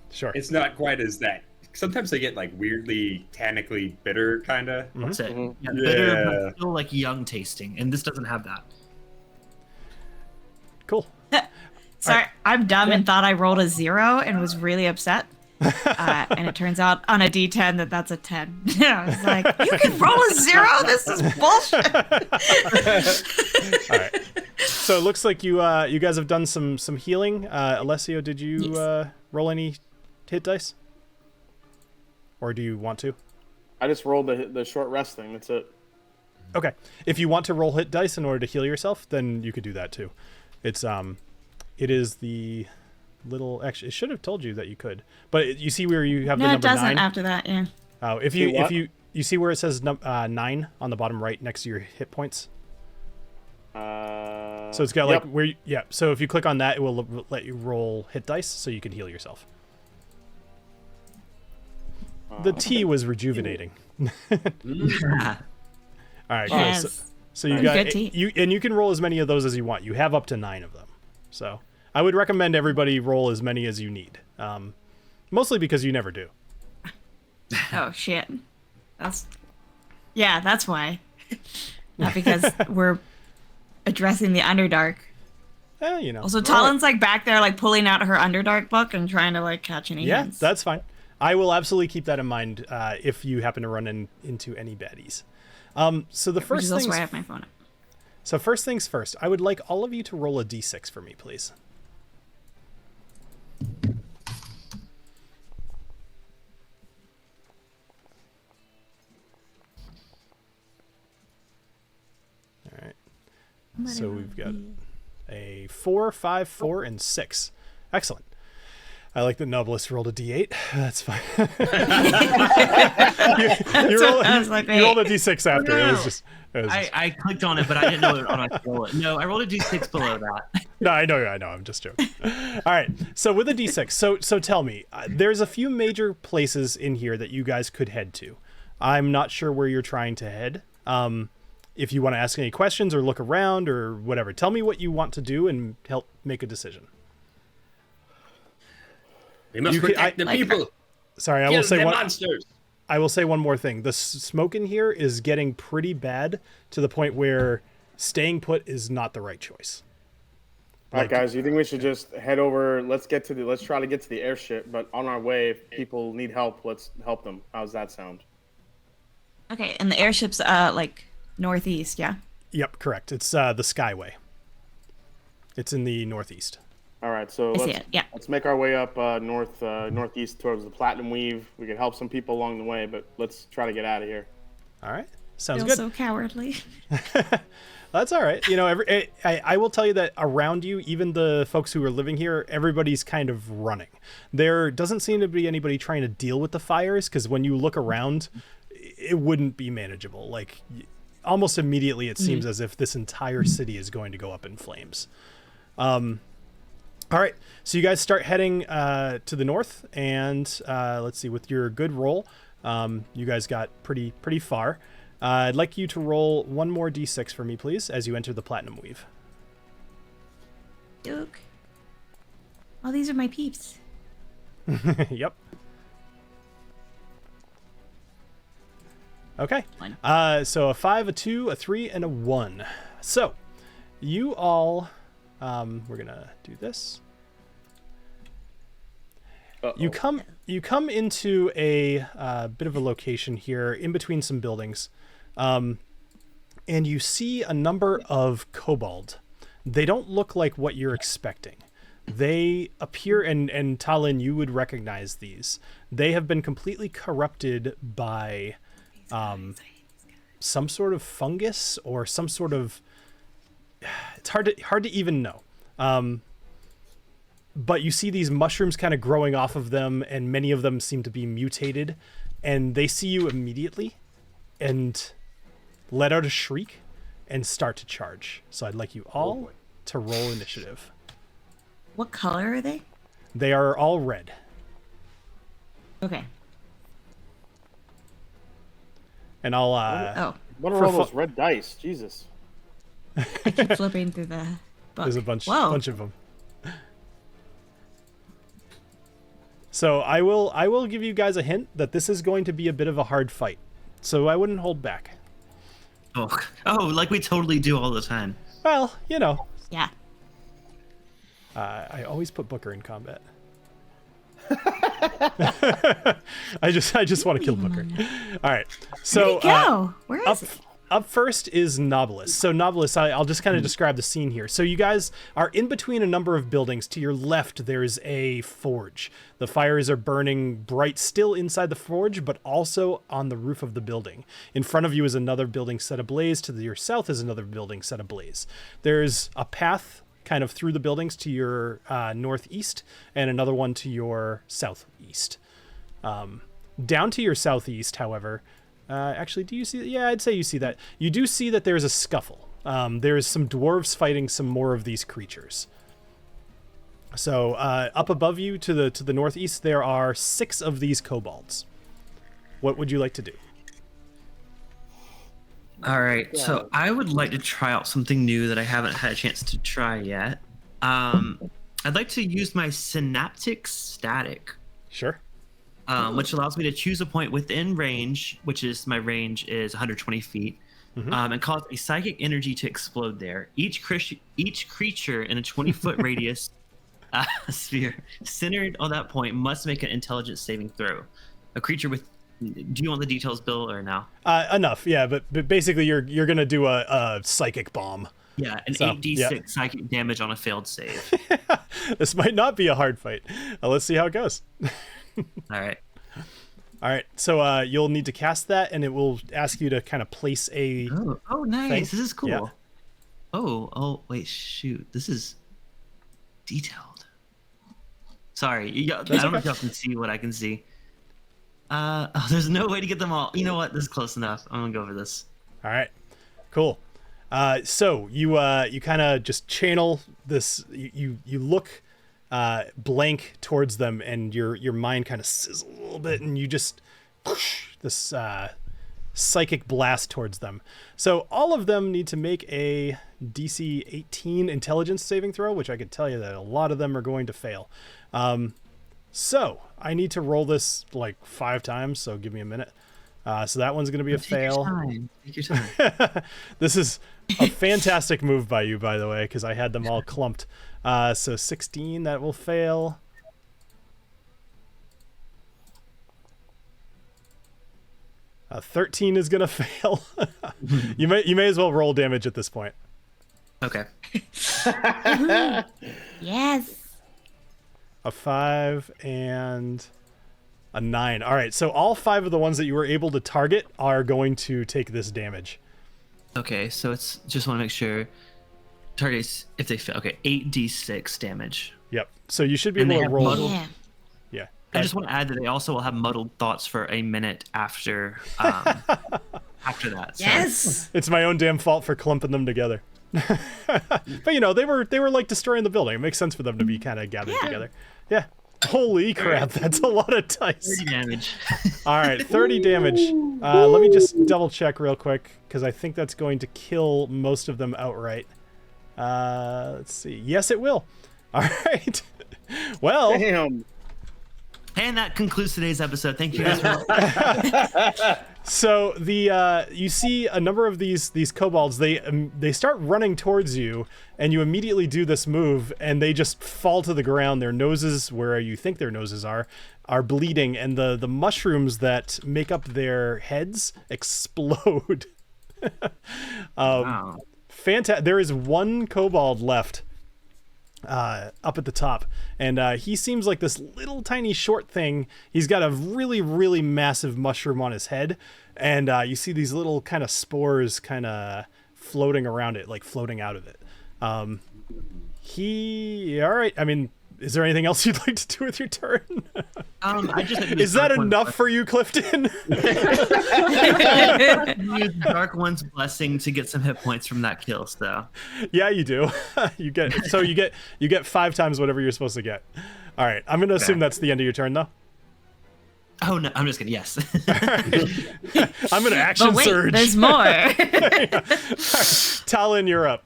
Sure. It's not quite as that. Sometimes they get weirdly tannically bitter kind of. That's it. Yeah, bitter, but still young tasting, and this doesn't have that. Cool. Sorry, I'm dumb and thought I rolled a 0 and was really upset. And it turns out on a D10 that's a 10. I was like, you can roll a 0? This is bullshit. All right. So it looks like you guys have done some healing. Alessio, did you roll any hit dice? Or do you want to? I just rolled the short rest thing. That's it. Okay. If you want to roll hit dice in order to heal yourself, then you could do that too. It is the little. Actually, it should have told you that you could, but you see where you have the No, it number doesn't 9. after that. Yeah. Oh, if you see where it says 9 on the bottom right next to your hit points. So it's got like where. So if you click on that, it will let you roll hit dice, so you can heal yourself. The tea was rejuvenating. All right, cool. Yes. So you got you can roll as many of those as you want. You have up to 9 of them. So I would recommend everybody roll as many as you need. Mostly because you never do. Oh shit. That's why. Not because we're addressing the Underdark. Also, TaLin's like back there, like pulling out her Underdark book and trying to like catch any hints. Yeah, that's fine. I will absolutely keep that in mind if you happen to run into any baddies. So the first thing. I have my phone up. So first things first, I would like all of you to roll a d6 for me, please. All right. So we've got a 4, 5, 4, and 6. Excellent. I like that Knobolas rolled a d8. That's fine. you rolled a d6 after. No. It was just. I clicked on it, but I didn't know on a roll it. No, I rolled a d6 below that. No, I know. I'm just joking. All right. So with a d6, so tell me, there's a few major places in here that you guys could head to. I'm not sure where you're trying to head. If you want to ask any questions or look around or whatever, tell me what you want to do and help make a decision. We must protect the people. Sorry, Kill the monsters. I will say one more thing. The smoke in here is getting pretty bad to the point where staying put is not the right choice. All right, guys, you think we should just head over? Let's try to get to the airship, but on our way, if people need help, let's help them. How's that sound? Okay, and the airship's like northeast, yeah? Yep, correct. It's the Skyway. It's in the northeast. All right, so let's make our way up northeast towards the Platinum Weave. We can help some people along the way, but let's try to get out of here. All right, sounds good. good. So cowardly. That's all right. I will tell you that around you, even the folks who are living here, everybody's kind of running. There doesn't seem to be anybody trying to deal with the fires, because when you look around, it wouldn't be manageable. Like, almost immediately, it seems as if this entire city is going to go up in flames. All right, so you guys start heading to the north, and let's see, with your good roll, you guys got pretty far. I'd like you to roll one more d6 for me, please, as you enter the Platinum Weave. Duke. Oh, these are my peeps. Yep. Okay. So a 5, a 2, a 3, and a 1. So you all, we're gonna do this. Uh-oh. You come into a bit of a location here in between some buildings, and you see a number of kobold. They don't look like what you're expecting. They appear, and TaLin, you would recognize these. They have been completely corrupted by some sort of fungus or some sort of. It's hard to even know. But you see these mushrooms kind of growing off of them, and many of them seem to be mutated, and they see you immediately and let out a shriek and start to charge. So I'd like you all to roll initiative. What color are they? They are all red. Okay. And I'll what are all those red dice? Jesus. I keep flipping through the book. There's a bunch of them. So I will give you guys a hint that this is going to be a bit of a hard fight. So I wouldn't hold back. Oh, like we totally do all the time. Well, you know. Yeah. I always put Booker in combat. I just want to kill Booker. All right. So where'd he go? Where is it? Up first is Knobolas. So Knobolas, I'll just kind of describe the scene here. So you guys are in between a number of buildings. To your left, there's a forge. The fires are burning bright still inside the forge, but also on the roof of the building. In front of you is another building set ablaze. To your south is another building set ablaze. There's a path kind of through the buildings to your northeast, and another one to your southeast. Down to your southeast, however, actually, do you see? Yeah, I'd say you see that. You do see that there's a scuffle. There's some dwarves fighting some more of these creatures. So up above you to the northeast, there are 6 of these kobolds. What would you like to do? All right, so I would like to try out something new that I haven't had a chance to try yet. I'd like to use my synaptic static. Sure. Which allows me to choose a point within range, which is my range is 120 feet, and cause a psychic energy to explode there. Each creature in a 20-foot radius sphere centered on that point must make an intelligence saving throw. A creature with... Do you want the details, Bill, or no? Enough, yeah. But basically, you're gonna do a psychic bomb. Yeah, an 8d6 psychic damage on a failed save. This might not be a hard fight. Let's see how it goes. All right. So you'll need to cast that, and it will ask you to kind of place a. Oh, nice! thing. This is cool. Yeah. Oh, wait, shoot! This is detailed. Sorry, I don't know if y'all can see what I can see. There's no way to get them all. You know what? This is close enough. I'm gonna go for this. All right, cool. So you kind of just channel this. You look blank towards them, and your mind kind of sizzles a little bit, and you just push this psychic blast towards them. So all of them need to make a DC 18 intelligence saving throw, which I could tell you that a lot of them are going to fail. So I need to roll this like 5 times, so give me a minute. So that one's going to be a fail. Take your time. This is a fantastic move by you, by the way, because I had them all clumped. So 16, that will fail. A 13 is going to fail. You may as well roll damage at this point. Okay. Yes. A 5 and a 9. All right, so all 5 of the ones that you were able to target are going to take this damage. Okay, so it's just want to make sure targets if they fail. Okay, 8d6 damage. Yep. So you should be able to roll. Yeah. I just want to add that they also will have muddled thoughts for a minute after after that. So. Yes. It's my own damn fault for clumping them together. But you know, they were like destroying the building. It makes sense for them to be kind of gathered together. Yeah. Holy crap, that's a lot of dice. 30 damage. All right, 30 damage. Let me just double check real quick, because I think that's going to kill most of them outright. Let's see. Yes, it will. All right. Well. Damn. And that concludes today's episode. Thank you guys for So you see a number of these kobolds. They start running towards you, and you immediately do this move, and they just fall to the ground. Their noses, where you think their noses are bleeding, and the mushrooms that make up their heads explode. wow. There is one kobold left up at the top, and he seems like this little tiny short thing. He's got a really, really massive mushroom on his head, and you see these little kind of spores kind of floating around it, like floating out of it. All right, I mean, is there anything else you'd like to do with your turn? Is that enough for you, Clifton? Use Dark One's blessing to get some hit points from that kill. So yeah, you do. you get 5 times whatever you're supposed to get. All right, I'm gonna assume that's the end of your turn, though. Oh no, I'm just kidding. Yes. I'm gonna action surge. There's more. Right. TaLin, you're up.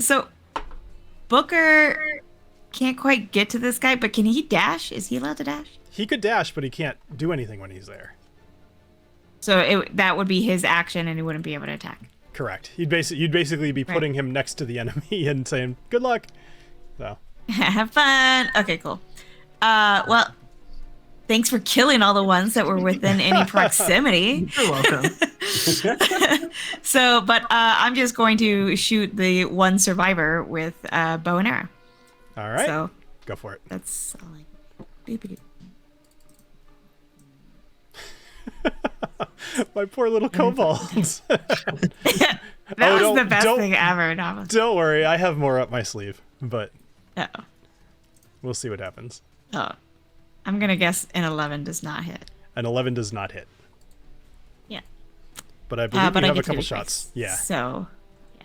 So Booker can't quite get to this guy, but can he dash? Is he allowed to dash? He could dash, but he can't do anything when he's there. So that would be his action, and he wouldn't be able to attack. Correct. You'd basically be putting him next to the enemy and saying, "Good luck." So. Have fun. Okay, cool. Well, thanks for killing all the ones that were within any proximity. You're welcome. So, but I'm just going to shoot the one survivor with bow and arrow. All right. So go for it. That's all I... My poor little kobolds. That was the best thing ever. Don't worry, I have more up my sleeve, but Uh-oh. We'll see what happens. Oh, I'm gonna guess an 11 does not hit. An 11 does not hit. Yeah. But I believe you have a couple shots. Yeah. So, yeah.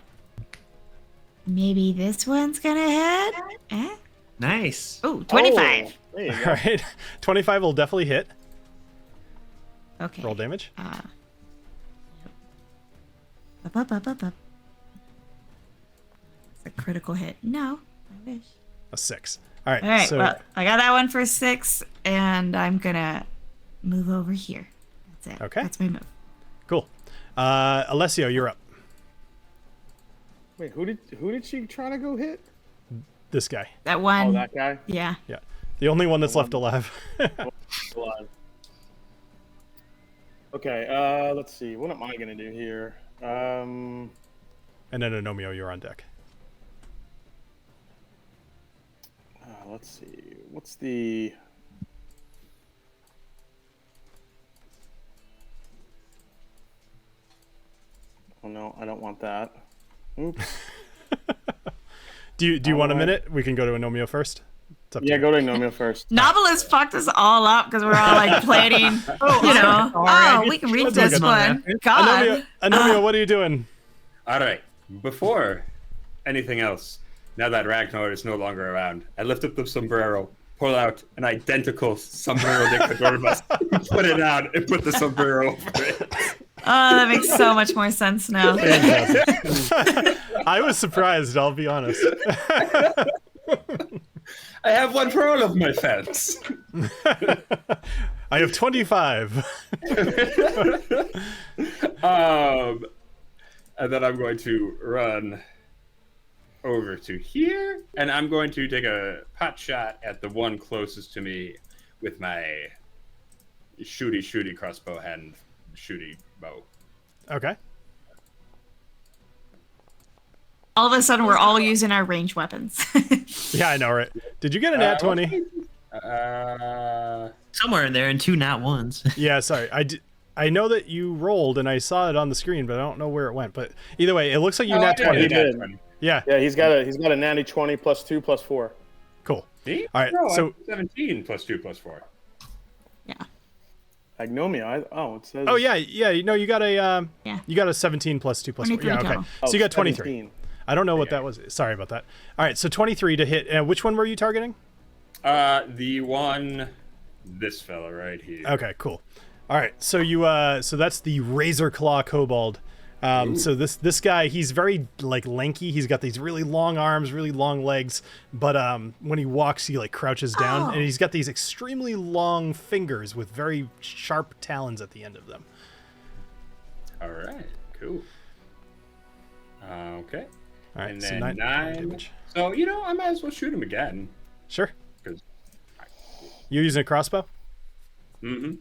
Maybe this one's gonna hit. Nice. Oh, 25. Oh, there you go. All right. 25 will definitely hit. Okay. Roll damage. Up. It's a critical hit. No, I wish. A 6. All right. All right. So, well, I got that one for 6, and I'm gonna move over here. That's it. Okay. That's my move. cool. Alessio, you're up. Wait, who did she try to go hit? This guy. That one. Oh, that guy? Yeah. Yeah. The only one that's left alive. Alive. Okay, let's see. What am I gonna do here? And then Agnomeio, you're on deck. Let's see. What's the... Oh no, I don't want that. Oops. Do you want a minute? We can go to Agnomeio first. It's up to Yeah, you. go to Agnomeio first. Knobolas fucked us all up because we're all like planning. We can read That's this all one. God. Agnomeio, what are you doing? All right. Before anything else, now that Ragnar is no longer around, I lift up the sombrero, pull out an identical sombrero de Codpiece, put it on, and put the sombrero over it. Oh, that makes so much more sense now. I was surprised, I'll be honest. I have one for all of my fans. I have 25. And then I'm going to run over to here, and I'm going to take a pot shot at the one closest to me with my shooty crossbow hand shooty bow. Okay. All of a sudden, we're all using our range weapons. Yeah, I know, right? Did you get a nat 20? Somewhere in there, and 2 nat 1s. Yeah, sorry. I know that you rolled, and I saw it on the screen, but I don't know where it went. But either way, it looks like you nat 20. He did. Yeah. Yeah, he's got a natty 20 plus 2 plus 4. Cool. See? All right, No, so 17 plus 2 plus 4. Yeah. Agnomeio. It says. Oh yeah. You got a Yeah. you got a 17 plus 2 plus 4. 23 Yeah, okay. total. So you got 23. 17. I don't know what that was. Sorry about that. All right, so 23 to hit. Which one were you targeting? The one, this fella right here. Okay, cool. All right, so you so that's the Razor Claw Kobold. So this guy, he's very like lanky. He's got these really long arms, really long legs, but when he walks, he like crouches down, and he's got these extremely long fingers with very sharp talons at the end of them. All right, cool. Okay. All right, And so then 9 9. damage. So, I might as well shoot him again. Sure. 'Cause- You're using a crossbow? Mm-hmm.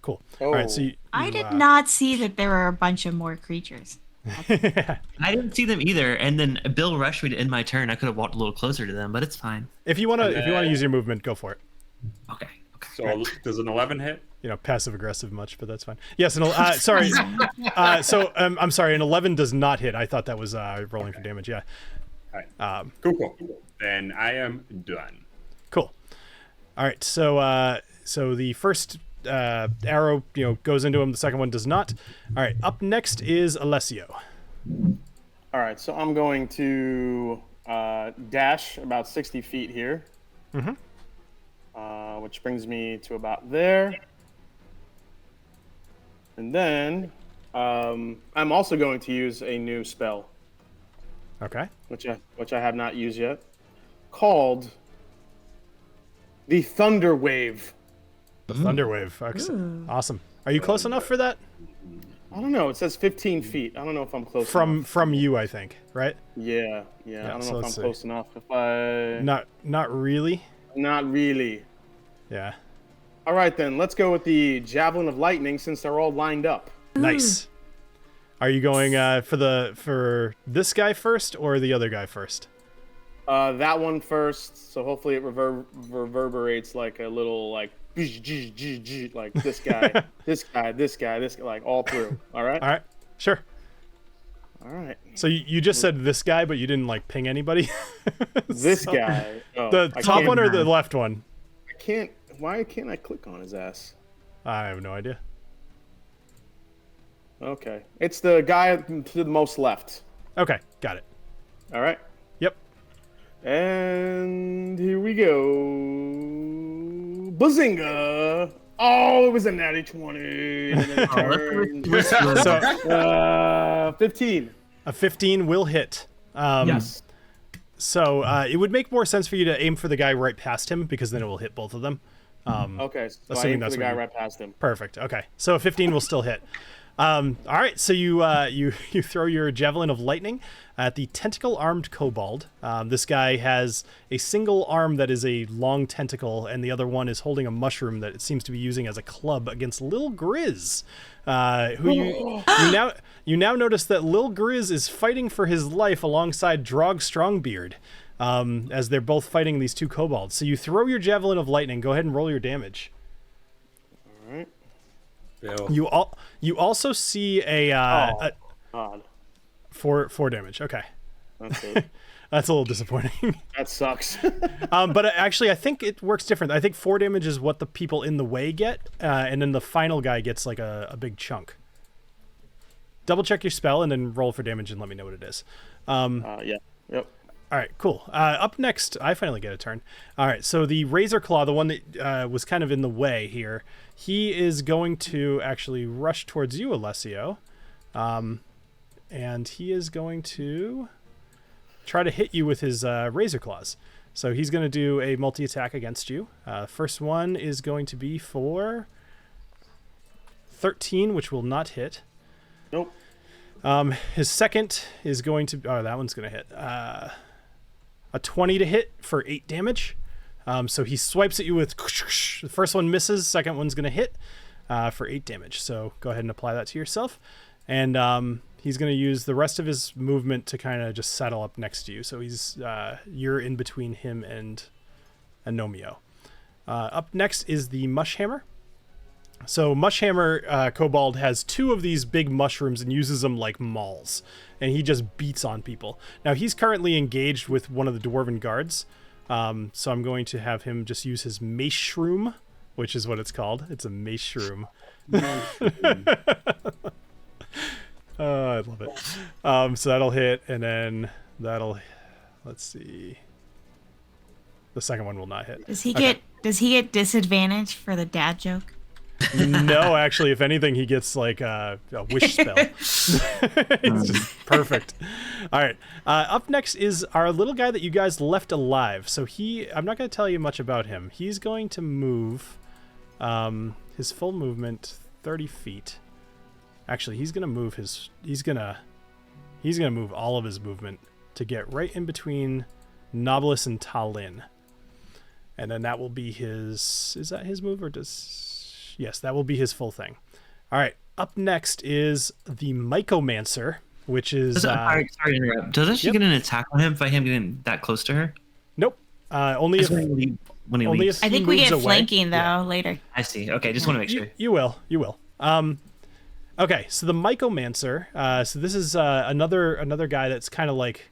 Cool. All right, so I did not see that there were a bunch of more creatures. I didn't see them either, and then Bill rushed me to end my turn. I could have walked a little closer to them, but it's fine. If you want to use your movement, go for it. Okay. So, does an 11 hit? Passive aggressive much, but that's fine. Yes, sorry. I'm sorry, an 11 does not hit. I thought that was rolling for damage. Yeah. All right. Cool. Then I am done. Cool. All right. So the first arrow goes into him. The second one does not. All right. Up next is Alessio. All right, so I'm going to dash about 60 feet here. Mm-hmm. Which brings me to about there. And then I'm also going to use a new spell, Okay. which I have not used yet, called the Thunder Wave. The Thunder Wave. Awesome. Are you close enough for that? I don't know. It says 15 feet. I don't know if I'm close enough. From you, I think, right? Yeah. I don't so know if I'm let's see. close enough. If I Not really. not really. Yeah. All right, then let's go with the Javelin of Lightning since they're all lined up. Nice. Are you going for this guy first or the other guy first? That one first, so hopefully it reverberates like a little like like this guy, this guy, like all through. All right. All right. Sure. All right. So you just said this guy, but you didn't like ping anybody. This guy. Oh, the top one or the left one? I can't. Why can't I click on his ass? I have no idea. Okay, it's the guy to the most left. Okay, got it. All right. Yep. And here we go. Bazinga! Oh, it was a natty 20. And then so, 15. A 15 will hit. Yes. So it would make more sense for you to aim for the guy right past him, because then it will hit both of them. Okay, so I aim for the guy right past him. Perfect. Okay, so a 15 will still hit. All right, so you throw your javelin of lightning at the tentacle-armed kobold. This guy has a single arm that is a long tentacle, and the other one is holding a mushroom that it seems to be using as a club against Lil Grizz, who you now notice that Lil Grizz is fighting for his life alongside Drog Strongbeard, as they're both fighting these two kobolds. So you throw your javelin of lightning. Go ahead and roll your damage. All right. You also see a God. four damage. Okay, That's it. that's a little disappointing. That sucks. But actually, I think it works different. I think 4 damage is what the people in the way get, and then the final guy gets like a big chunk. Double check your spell and then roll for damage and let me know what it is. Yeah. Yep. All right, cool. Up next, I finally get a turn. All right, so the Razor Claw, the one that was kind of in the way here, he is going to actually rush towards you, Alessio. And he is going to try to hit you with his Razor Claws. So he's going to do a multi-attack against you. First one is going to be for 13, which will not hit. Nope. His second is going to... Oh, that one's going to hit. A 20 to hit for 8 damage. So he swipes at you with... The first one misses. Second one's going to hit for 8 damage. So go ahead and apply that to yourself. And he's going to use the rest of his movement to kind of just settle up next to you. So he's you're in between him and Agnomeio. Up next is the Mushhammer. So Mushhammer Kobold has 2 of these big mushrooms and uses them like mauls, and he just beats on people. Now he's currently engaged with one of the Dwarven guards, so I'm going to have him just use his Mace Shroom, which is what it's called. It's a Mace Shroom. Oh, I love it. So that'll hit, and then let's see. The second one will not hit. Does he get disadvantage for the dad joke? No, actually, if anything, he gets like a wish spell. It's just perfect. All right. Up next is our little guy that you guys left alive. So I'm not going to tell you much about him. He's going to move his full movement 30 feet. Actually, he's going to move he's going to move all of his movement to get right in between Knobolas and TaLin. And then that will be is that his move or yes, that will be his full thing. All right. Up next is the Mycomancer, which is... sorry to interrupt. Does she get an attack on him by him getting that close to her? Nope. Only if when he leaves. I think we get flanking, though, later. I see. Okay, just want to make sure. You will. Okay, so the Mycomancer. So this is another guy that's kind of like...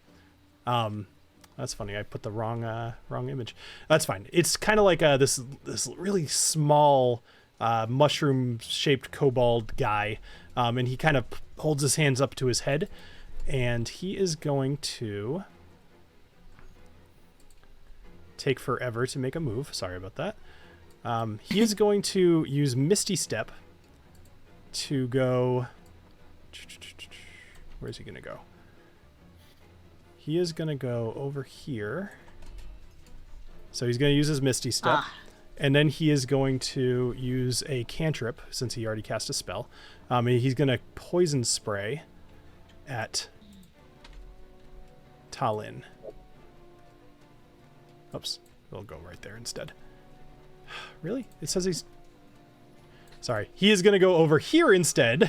that's funny. I put the wrong image. That's fine. It's kind of like this really small... mushroom-shaped kobold guy, and he kind of holds his hands up to his head, and he is going to take forever to make a move. Sorry about that. He is going to use Misty Step to go... Where's he going to go? He is going to go over here. So he's going to use his Misty Step. And then he is going to use a cantrip, since he already cast a spell. And he's going to poison spray at TaLin. Oops, it'll go right there instead. Really? It says he's... Sorry. He is going to go over here instead.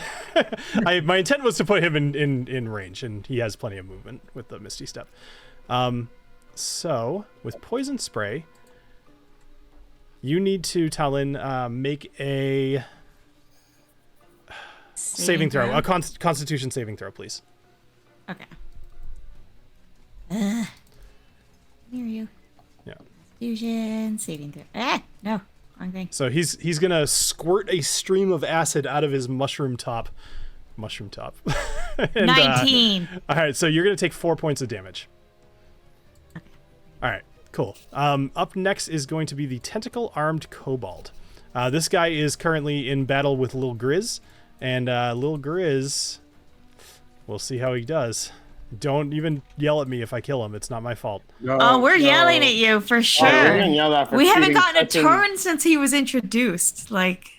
My intent was to put him in range, and he has plenty of movement with the Misty Step. So, with poison spray... You need to, TaLin, make a saving throw. A Constitution saving throw, please. Okay. Near you. Yeah. Fusion, saving throw. No, wrong thing. So he's gonna squirt a stream of acid out of his mushroom top. And, 19. All right, so you're gonna take 4 points of damage. Okay. All right, cool. Up next is going to be the tentacle-armed kobold. This guy is currently in battle with Lil Grizz, and Lil Grizz, we'll see how he does. Don't even yell at me if I kill him. It's not my fault. We're yelling at you for sure. We haven't gotten a turn since he was introduced. Like.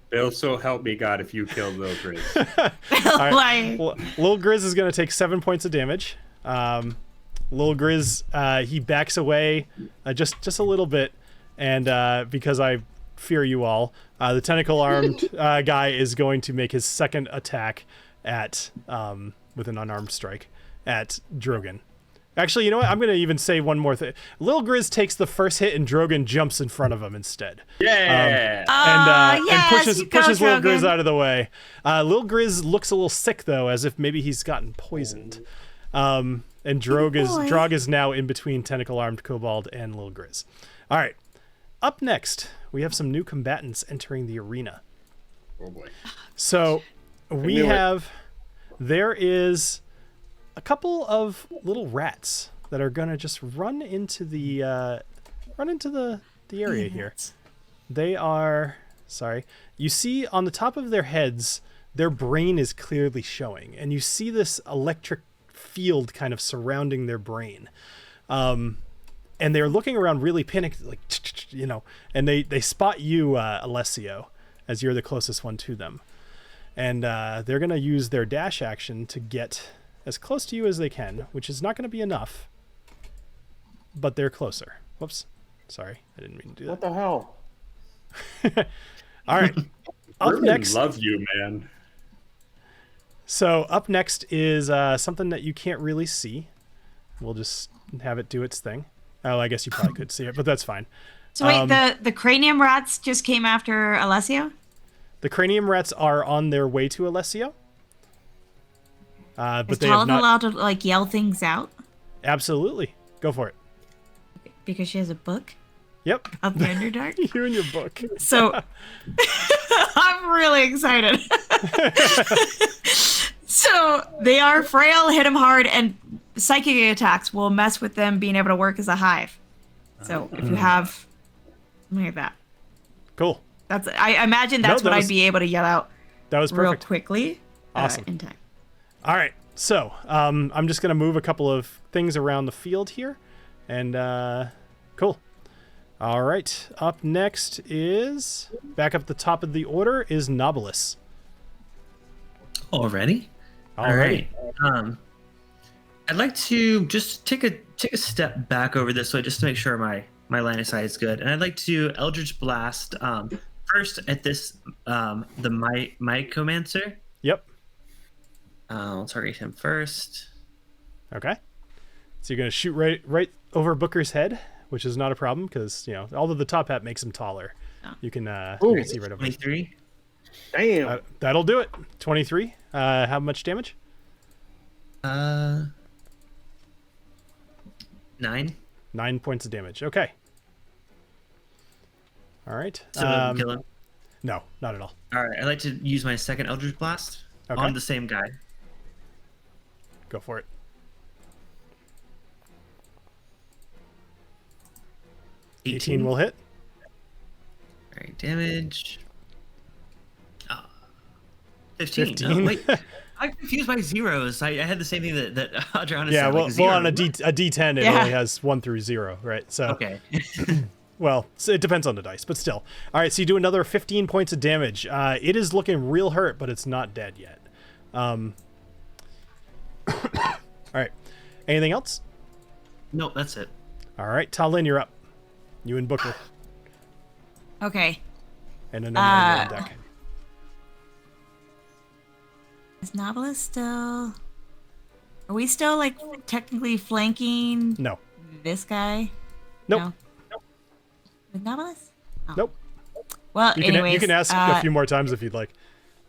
Bill, so help me God if you kill Lil Grizz. Right. Lil Grizz is going to take 7 points of damage. Lil Grizz, he backs away just a little bit, and because I fear you all, the tentacle-armed guy is going to make his second attack at with an unarmed strike at Drogon. Actually, you know what? I'm going to even say one more thing. Lil Grizz takes the first hit, and Drogon jumps in front of him instead. Yeah. And pushes Lil Grizz out of the way. Lil Grizz looks a little sick, though, as if maybe he's gotten poisoned. And Drog is now in between Tentacle-Armed Kobold and Lil Grizz. All right. Up next, we have some new combatants entering the arena. Oh, boy. So there is a couple of little rats that are gonna just run into the area here. They are you see on the top of their heads, their brain is clearly showing, and you see this electric field kind of surrounding their brain. And they're looking around really panicked, like, you know, and they spot you, Alessio, as you're the closest one to them. And they're going to use their dash action to get as close to you as they can, which is not going to be enough, but they're closer. Whoops. Sorry, I didn't mean to do that. What the hell? All right. Up next. Love you, man. So up next is something that you can't really see. We'll just have it do its thing. Oh, I guess you probably could see it, but that's fine. So wait, the cranium rats just came after Alessio? The cranium rats are on their way to Alessio. But is they have TaLin not... allowed to like yell things out? Absolutely. Go for it. Because she has a book? Yep. Of the Underdark? You and your book. So I'm really excited. So they are frail, hit them hard, and psychic attacks will mess with them being able to work as a hive. So if you have something like that. Cool. I imagine that's what I'd be able to yell out. That was perfect. Real quickly. Awesome. In time. All right. So I'm just going to move a couple of things around the field here. And cool. All right. Up next is, back up the top of the order, is Knobolas. Already? All right. I'd like to just take a step back over this way just to make sure my line of sight is good. And I'd like to Eldritch Blast first at this, the Mycomancer. Yep. I'll target him first. Okay. So you're going to shoot right over Booker's head, which is not a problem because, you know, although the top hat makes him taller, you can see right over 23. Damn. That'll do it. 23. How much damage? 9. 9 points of damage. Okay. All right. So kill him? No, not at all. All right. I'd like to use my second Eldritch Blast on the same guy. Go for it. 18 will hit. All right. Damage. 15. 15. Oh, wait. I confused my zeros. I had the same thing that Adriana said. Yeah, well, like on a D10, it only has 1 through 0, right? So okay. Well, it depends on the dice, but still. All right, so you do another 15 points of damage. It is looking real hurt, but it's not dead yet. All right. Anything else? No, that's it. All right, TaLin, you're up. You and Booker. Okay. And then on deck. Is Knobolas still... Are we still, like, technically flanking... No. This guy? Nope. No? With Knobolas? Oh. Nope. Well, you can ask a few more times if you'd like.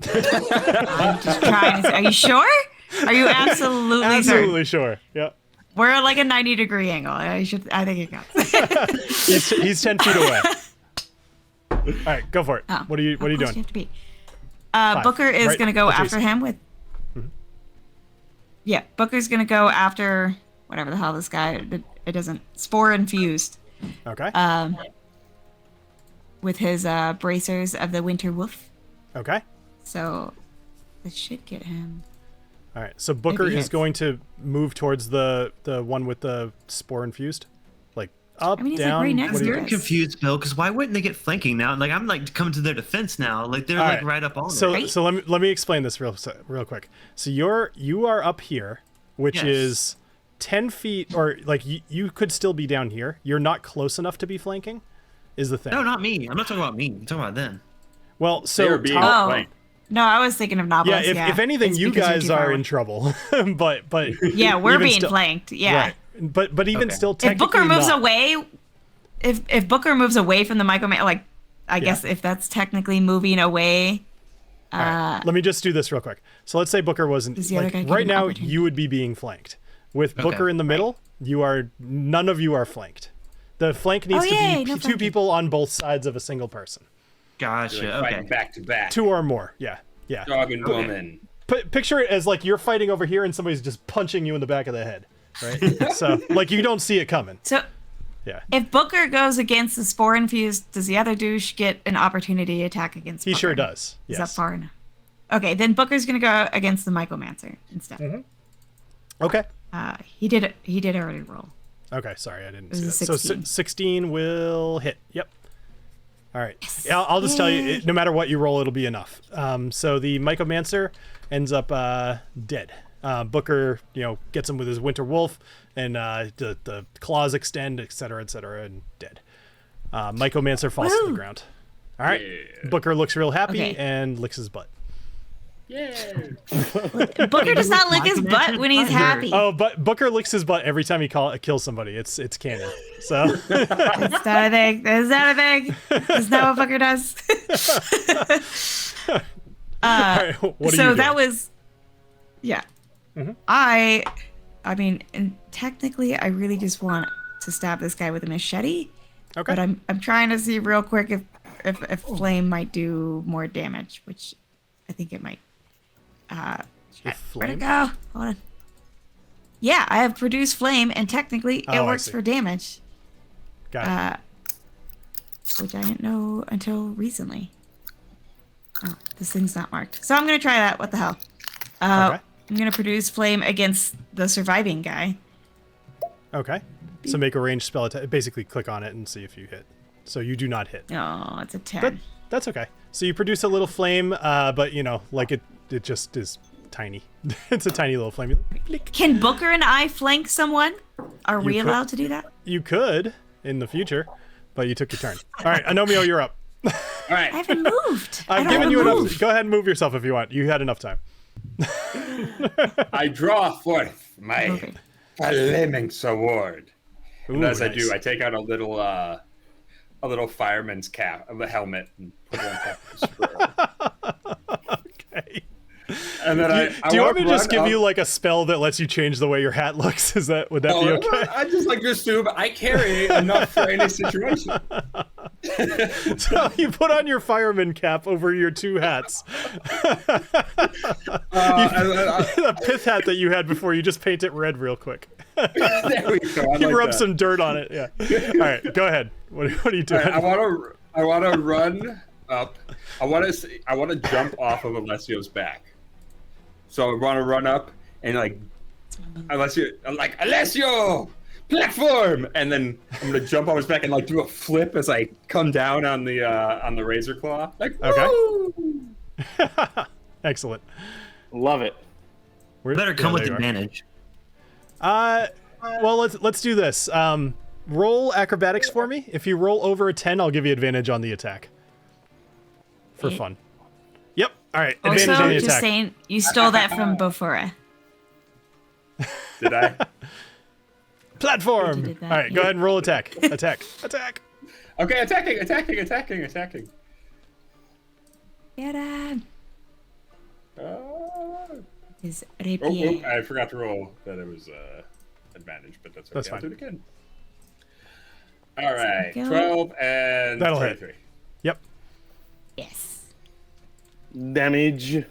I'm just trying to... Are you sure? Are you absolutely Absolutely sure. Yeah. We're at like a 90-degree angle. I think it counts. He's 10 feet away. All right, go for it. Oh, what are you doing? You have to be. Booker is going to go after him with. Mm-hmm. Yeah, Booker's going to go after whatever the hell this guy. It doesn't spore infused. Okay. With his bracers of the winter wolf. Okay. So this should get him. All right. So Booker is going to move towards the one with the spore infused, like up, down. Like right I'm confused, Bill, because why wouldn't they get flanking now? Like I'm like coming to their defense now. Like they're like right up on it. So let me explain this real quick. So you are up here, which is 10 feet, or like you could still be down here. You're not close enough to be flanking, is the thing. No, not me. I'm not talking about me. I'm talking about them. Well, so no, I was thinking of Knobolas. Yeah, if anything, you guys are in trouble. but yeah, we're being flanked. Yeah, right. But even still, technically, if Booker moves away, if Booker moves away from the microman, like I guess if that's technically moving away. Right. Let me just do this real quick. So let's say Booker wasn't like, right now. You would be being flanked with Booker in the middle. None of you are flanked. The flank needs to be two people on both sides of a single person. Gotcha. Like back to back. 2 or more. Yeah. Dog and woman. Picture it as like you're fighting over here and somebody's just punching you in the back of the head, right? So like you don't see it coming. So if Booker goes against the spore infused, does the other douche get an opportunity to attack against Booker? He sure does. Is that far enough? Okay, then Booker's gonna go against the Mycomancer instead. Mm-hmm. Okay. He did already roll. Okay, sorry, I didn't see that. 16. So 16 will hit. Yep. All right. Yes. Yeah, I'll just tell you, no matter what you roll, it'll be enough. So the Mycomancer ends up dead. Booker, gets him with his Winter Wolf, and the claws extend, et cetera, and dead. Mycomancer falls to the ground. All right. Yeah. Booker looks real happy and licks his butt. Yay! Booker does not lick his butt when he's happy. Oh, but Booker licks his butt every time he kills somebody. It's canon. So that's not a thing. That's not a thing. That's not what Booker does. Right, what so that was, Mm-hmm. I mean, and technically, I really just want to stab this guy with a machete. Okay. But I'm trying to see real quick if flame might do more damage, which I think it might. Where'd it go? Hold on. Yeah, I have produced flame, and technically it works for damage. Got it. Which I didn't know until recently. Oh, this thing's not marked. So I'm gonna try that. What the hell? I'm gonna produce flame against the surviving guy. Okay. So make a ranged spell attack. Basically, click on it and see if you hit. So you do not hit. Oh, it's a 10. That's okay. So you produce a little flame, but like it just is tiny. It's a tiny little flame. Can Booker and I flank someone? Are we allowed to do that? You could in the future, but you took your turn. All right, Agnomeio, you're up. All right. I haven't moved. I've given you enough. Go ahead and move yourself if you want. You had enough time. I draw forth my flaming sword. And as nice. I do, I take out a little fireman's cap, a helmet, and put it on top of the spear. Okay. And then do you want me to just give you like a spell that lets you change the way your hat looks? Would that be okay? I just assume I carry enough for any situation. So you put on your fireman cap over your 2 hats. The pith hat that you had before, you just paint it red real quick. There we go. You rub some dirt on it. Yeah. All right, go ahead. What are you doing? Right, I want to run up. I want to jump off of Alessio's back. So I want to run up and Alessio, platform, and then I'm gonna jump on his back and do a flip as I come down on the razor claw. Okay. Excellent. Love it. Better come with advantage. Well, let's do this. Roll acrobatics for me. If you roll over a 10, I'll give you advantage on the attack. For fun. Yep. All right. Advantage on the attack. Just saying, you stole that from Bofura. Did I? Platform. All right. Go ahead and roll attack. Attack. Okay. Attacking. Get him. Is rapier. I forgot to roll that it was advantage, but that's okay. That's fine. I'll do it again. All right, 12 and that'll 23. hit. Yep. Yes. Damage.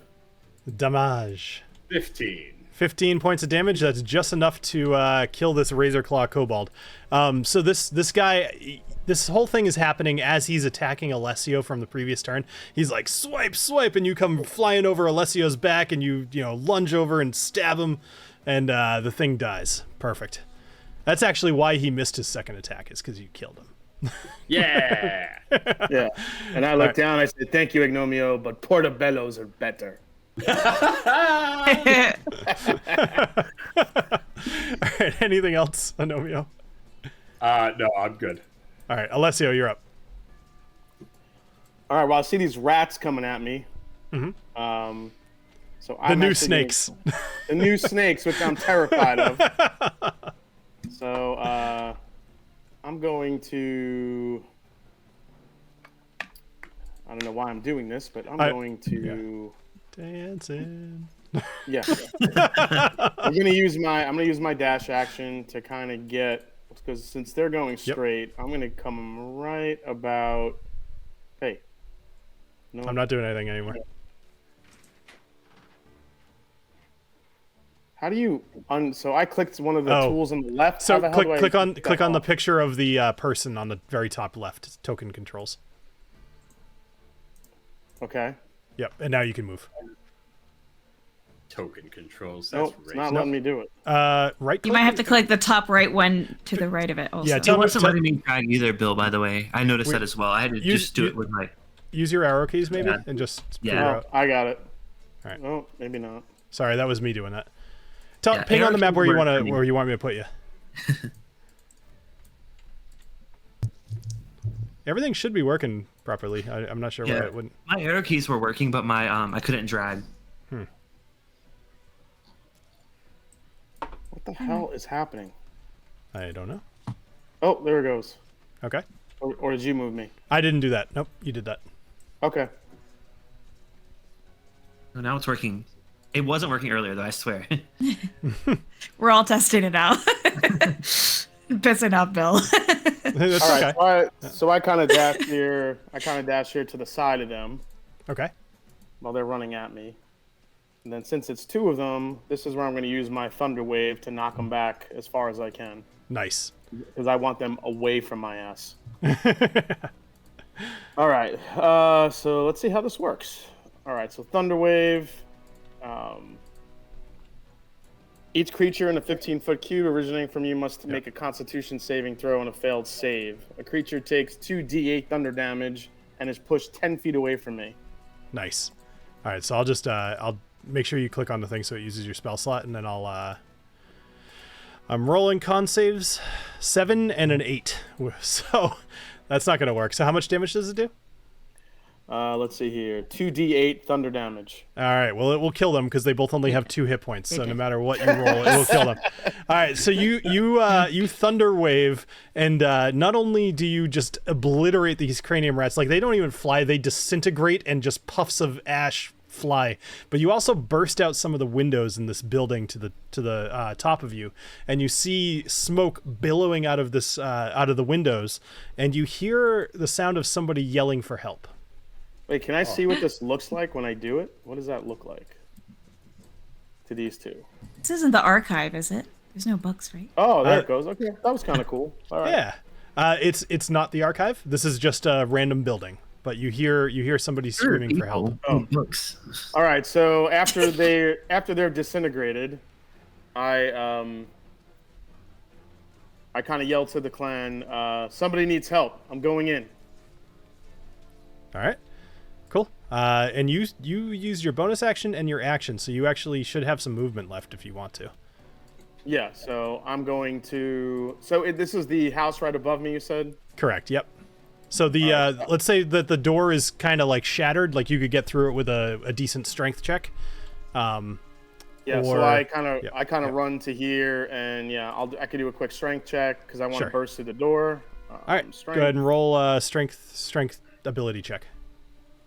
15 points of damage. That's just enough to kill this Razor Claw Kobold. So this guy, this whole thing is happening as he's attacking Alessio from the previous turn. He's like, swipe, swipe, and you come flying over Alessio's back, and you lunge over and stab him, and the thing dies. Perfect. That's actually why he missed his second attack, is because you killed him. Yeah. Yeah. And I looked down, I said, thank you, Agnomeio, but portobellos are better. All right, anything else, Agnomeio? No, I'm good. All right, Alessio, you're up. All right, well, I see these rats coming at me. Mm-hmm. So the new snakes. The new snakes, which I'm terrified of. So I'm going to... I don't know why I'm doing this, but I'm going to... Dancing. Yeah. I'm gonna use my dash action to kind of get, because since they're going straight, I'm gonna come right about. Hey. No. I'm not doing anything anymore. How do you so I clicked one of the tools on the left. So click on the picture of the person on the very top left. It's token controls. Okay. Yep, and now you can move. Token controls. Nope, it's not letting me do it. Right. You might have to click the top right one to the right of it. Also. Yeah, it wasn't letting me drag either, Bill. By the way, I noticed that as well. I had to just do it with my. Use your arrow keys maybe and just. Yeah, I got it. All right. Oh, maybe not. Sorry, that was me doing that. Ping on the map where you want me to put you. Everything should be working properly. I'm not sure why it wouldn't. My arrow keys were working, but my I couldn't drag. What the hell is happening? I don't know. Oh, there it goes. Okay. Or did you move me? I didn't do that. Nope, you did that. Okay. So now it's working. It wasn't working earlier, though, I swear. We're all testing it out. Pissing off Bill. That's all okay. right, so I kind of dash here. To the side of them. Okay. While they're running at me. And then since it's two of them, this is where I'm going to use my Thunder Wave to knock them back as far as I can. Nice. Because I want them away from my ass. All right. So let's see how this works. All right. So Thunder Wave. Each creature in a 15-foot cube originating from you must make a Constitution saving throw on a failed save. A creature takes 2d8 thunder damage and is pushed 10 feet away from me. Nice. All right. So I'll just I'll make sure you click on the thing so it uses your spell slot, and then I'm rolling con saves, 7 and an 8. So that's not going to work. So how much damage does it do? Let's see here. 2d8 thunder damage. All right. Well, it will kill them because they both only have 2 hit points. So no matter what you roll, it will kill them. All right. So you thunder wave, and not only do you just obliterate these cranium rats, like they don't even fly, they disintegrate and just puffs of ash fly, but you also burst out some of the windows in this building to the top of you, and you see smoke billowing out of the windows, and you hear the sound of somebody yelling for help. Wait, can I see what this looks like when I do it? What does that look like to these two? This isn't the archive, is it? There's no books, right? Oh, there it goes. Okay, that was kind of cool. All right. Yeah, it's not the archive. This is just a random building. But you hear somebody screaming for help. Oh, books. All right. So after they're disintegrated, I kind of yell to the clan, "Somebody needs help. I'm going in." All right. Cool. And you use your bonus action and your action, so you actually should have some movement left if you want to. Yeah. So I'm going to. So this is the house right above me. You said. Correct. Yep. So the let's say that the door is kind of like shattered, like you could get through it with a decent strength check. So I kind of run to here, and I could do a quick strength check because I want to burst through the door. All right, go ahead and roll strength ability check.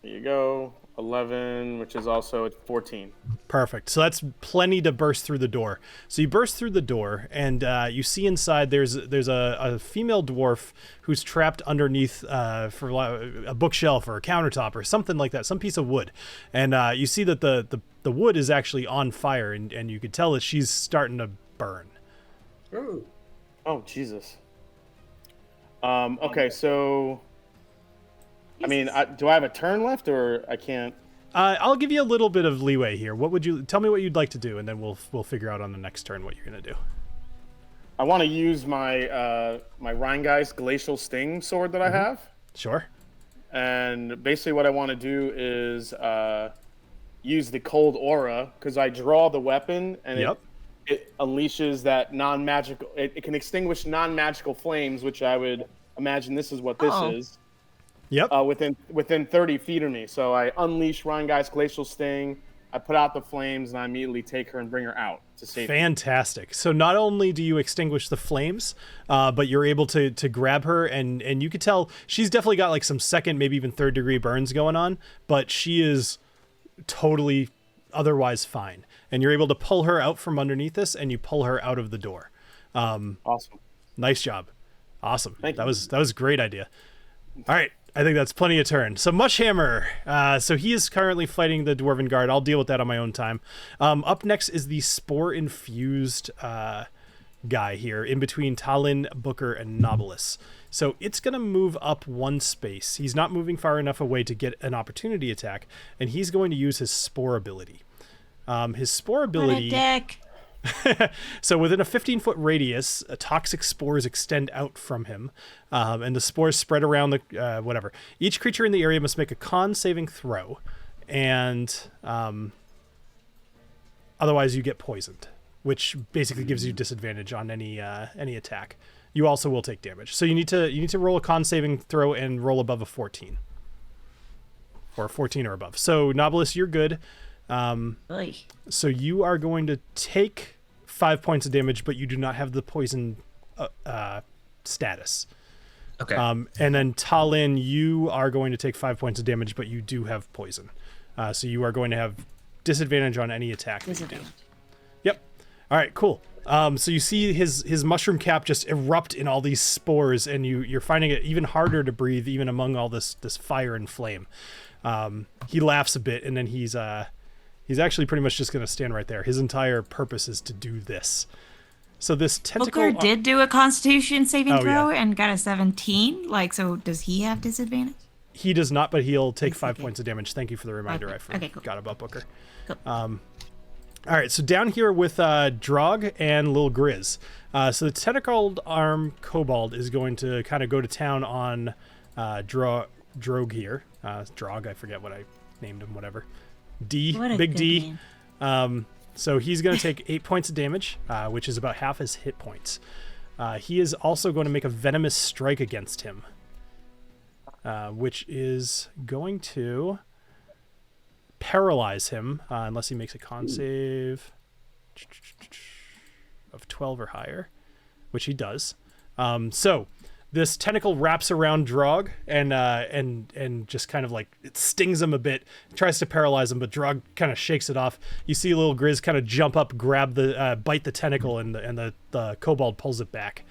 There you go. 11, which is also at 14. Perfect. So that's plenty to burst through the door. So you burst through the door, and you see inside there's a female dwarf who's trapped underneath for a bookshelf or a countertop or something like that, some piece of wood. And you see that the wood is actually on fire, and you could tell that she's starting to burn. Ooh. Oh, Jesus. Okay, so... I mean, do I have a turn left, or I can't? I'll give you a little bit of leeway here. What would you tell me? What you'd like to do, and then we'll figure out on the next turn what you're gonna do. I want to use my my Rheingeist Glacial Sting sword that I have. Sure. And basically, what I want to do is use the Cold Aura, because I draw the weapon, and it unleashes that non-magical. It can extinguish non-magical flames, which I would imagine this is what this is. Yep. Within 30 feet of me. So I unleash Rheingeist Glacial Sting, I put out the flames, and I immediately take her and bring her out to safety. Fantastic. So not only do you extinguish the flames, but you're able to grab her, and you could tell she's definitely got like some second, maybe even third degree burns going on, but she is totally otherwise fine. And you're able to pull her out from underneath this, and you pull her out of the door. Awesome. Nice job. Awesome. Thank you. That was a great idea. All right. I think that's plenty of turn. So Mushhammer. So he is currently fighting the Dwarven Guard. I'll deal with that on my own time. Up next is the Spore-infused guy here, in between TaLin, Booker, and Knobolas. So it's going to move up one space. He's not moving far enough away to get an opportunity attack, and he's going to use his Spore ability. His Spore ability... What a dick. So within a 15-foot radius, toxic spores extend out from him, and the spores spread around the whatever. Each creature in the area must make a con saving throw, and otherwise you get poisoned, which basically gives you disadvantage on any attack. You also will take damage. So you need to roll a con saving throw and roll above a 14, or 14 or above. So Knobolas, you're good. So you are going to take 5 points of damage, but you do not have the poison status. Okay. And then TaLin, you are going to take 5 points of damage, but you do have poison. So you are going to have disadvantage on any attack that you do. Yep. All right, cool. So you see his mushroom cap just erupt in all these spores, and you're finding it even harder to breathe, even among all this fire and flame. He laughs a bit, and then he's actually pretty much just going to stand right there. His entire purpose is to do this. So this tentacle... Booker did do a Constitution saving throw and got a 17. So does he have disadvantage? He does not, but he'll take 5 points of damage. Thank you for the reminder. Okay. I forgot about Booker. Cool. All right, so down here with Drog and Lil Grizz. So the tentacled arm kobold is going to kind of go to town on Drog here. Drog, I forget what I named him, whatever. Big D. So he's going to take 8 points of damage, which is about half his hit points. He is also going to make a venomous strike against him, which is going to paralyze him unless he makes a con save of 12 or higher, which he does. So this tentacle wraps around Drog and just kind of like it stings him a bit, tries to paralyze him, but Drog kind of shakes it off. You see Little Grizz kind of jump up, grab bite the tentacle, and the kobold pulls it back.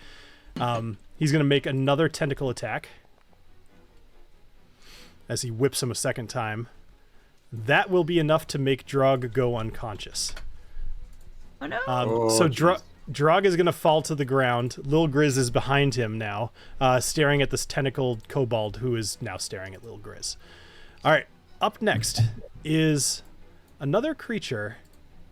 He's gonna make another tentacle attack as he whips him a second time. That will be enough to make Drog go unconscious. Oh no! So Drog is going to fall to the ground. Lil Grizz is behind him now, staring at this tentacled kobold who is now staring at Lil Grizz. All right, up next is another creature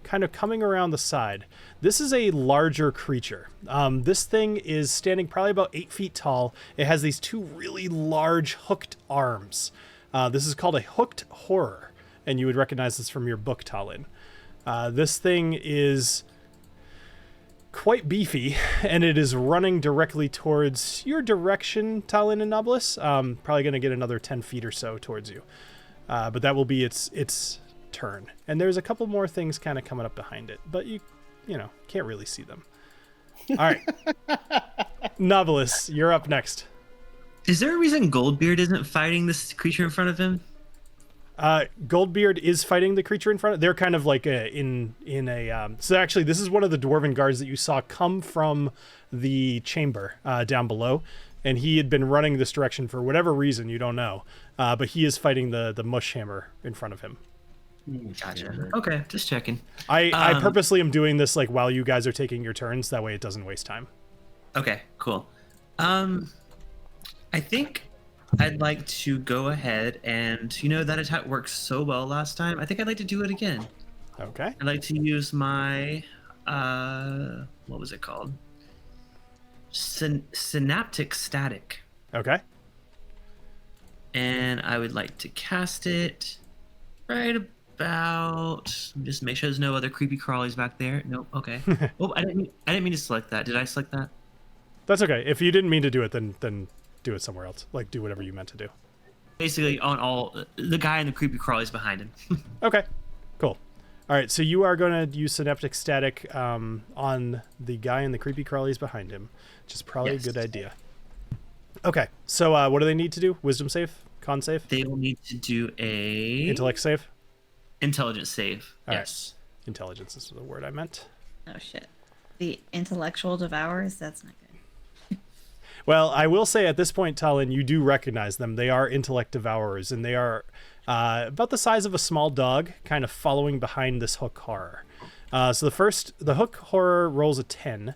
kind of coming around the side. This is a larger creature. This thing is standing probably about 8 feet tall. It has these two really large hooked arms. This is called a hooked horror, and you would recognize this from your book, TaLin. This thing is quite beefy, and it is running directly towards your direction, TaLin and Knobolas. Probably going to get another 10 feet or so towards you. But that will be its turn. And there's a couple more things kind of coming up behind it, but you can't really see them. All right. Knobolas, you're up next. Is there a reason Goldbeard isn't fighting this creature in front of him? Goldbeard is fighting the creature in front of. They're kind of like so actually, this is one of the dwarven guards that you saw come from the chamber down below, and he had been running this direction for whatever reason you don't know. But he is fighting the mush hammer in front of him. Gotcha. Okay, just checking. I purposely am doing this like while you guys are taking your turns. That way, it doesn't waste time. Okay, cool. I think I'd like to go ahead and, that attack worked so well last time. I think I'd like to do it again. Okay. I'd like to use my, what was it called? Synaptic Static. Okay. And I would like to cast it right about, just make sure there's no other creepy crawlies back there. Nope. Okay. Oh, I didn't mean to select that. Did I select that? That's okay. If you didn't mean to do it, then do it somewhere else. Like, do whatever you meant to do. Basically, on all the guy in the creepy crawlies behind him. Okay, cool. All right, so you are going to use Synaptic Static on the guy in the creepy crawlies behind him, which is probably a good idea. Okay, so what do they need to do? Wisdom save? Con save? They will need to do a... Intellect save? Intelligence save, all yes. Right. Intelligence is the word I meant. Oh, shit. The intellectual devours? That's not good. Well, I will say at this point, TaLin, you do recognize them. They are intellect devourers, and they are about the size of a small dog, kind of following behind this hook horror. So the hook horror rolls a 10.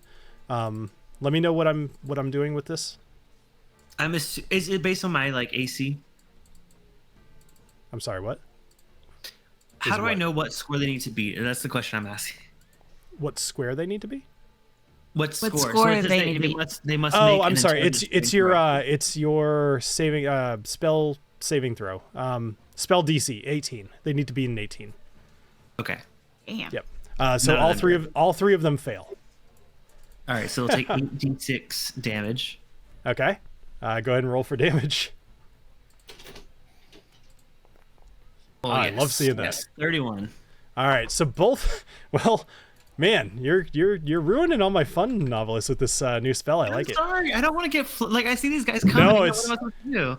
Let me know what I'm doing with this. Is it based on my AC? I'm sorry, what? How do I know what score they need to beat? That's the question I'm asking. What square they need to be? What score so they need to be? They must. Oh, I'm sorry. It's your saving spell saving throw. Spell DC 18. They need to be in 18. Okay. Damn. Yep. So all three of them fail. All right. So they'll take 8d6 damage. Okay. Go ahead and roll for damage. Oh, I love seeing that. Yes, 31. All right. So both. Well. Man, you're ruining all my fun, Knobolas, with this new spell. I like it. Sorry, I don't want to get I see these guys coming. No, it's.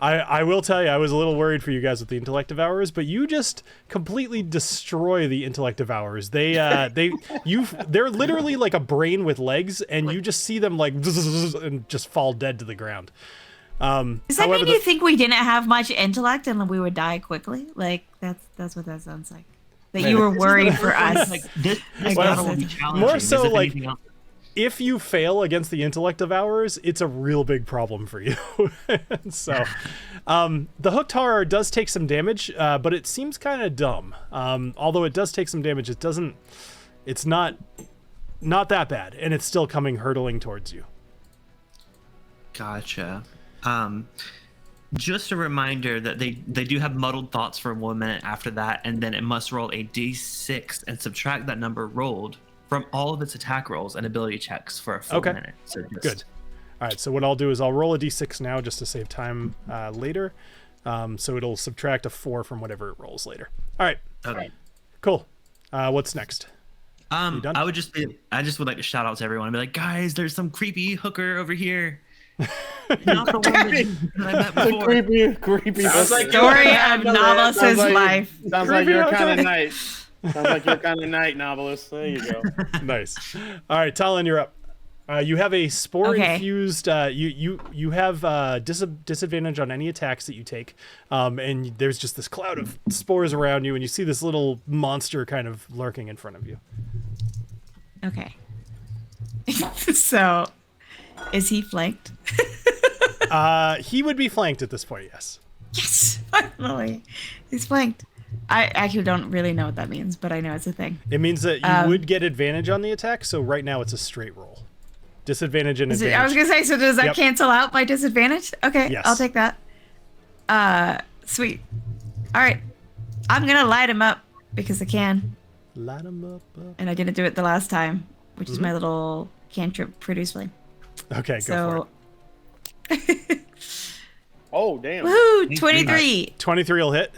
I will tell you, I was a little worried for you guys with the Intellect Devourers, but you just completely destroy the Intellect Devourers. They're literally like a brain with legs, and you just see them like and just fall dead to the ground. Does that mean you think we didn't have much intellect and we would die quickly? Like that's what that sounds like. That you were worried for us. More so like if you fail against the Intellect Devourers, it's a real big problem for you. So the hooked horror does take some damage, but it seems kind of dumb. Although it does take some damage, it's not that bad, and it's still coming hurtling towards you. Gotcha. Just a reminder that they do have muddled thoughts for 1 minute after that, and then it must roll a d6 and subtract that number rolled from all of its attack rolls and ability checks for a full minute. So good. All right, so what I'll do is I'll roll a d6 now just to save time later. So it'll subtract a 4 from whatever it rolls later. All right. Okay. Cool. What's next? I just would like to shout out to everyone and be like, guys, there's some creepy hooker over here. Not the one that I met before. Creepy. Sounds like story of Knobolas' life. Sounds like your kind of night. Sounds like your kind of night, Knobolas. There you go. Nice. All right, TaLin, you're up. You have a spore infused. You have disadvantage on any attacks that you take, and there's just this cloud of spores around you, and you see this little monster kind of lurking in front of you. Okay. So, is he flanked? He would be flanked at this point, yes. Yes, finally, he's flanked. I actually don't really know what that means, but I know it's a thing. It means that you would get advantage on the attack. So right now it's a straight roll. Disadvantage and advantage. I was gonna say, so does that cancel out my disadvantage? Okay, yes. I'll take that. Sweet. All right, I'm gonna light him up because I can. Light him up. And I didn't do it the last time, which is my little cantrip produce flame. Okay, go for it. Oh damn! Woohoo! 23. 23 will hit.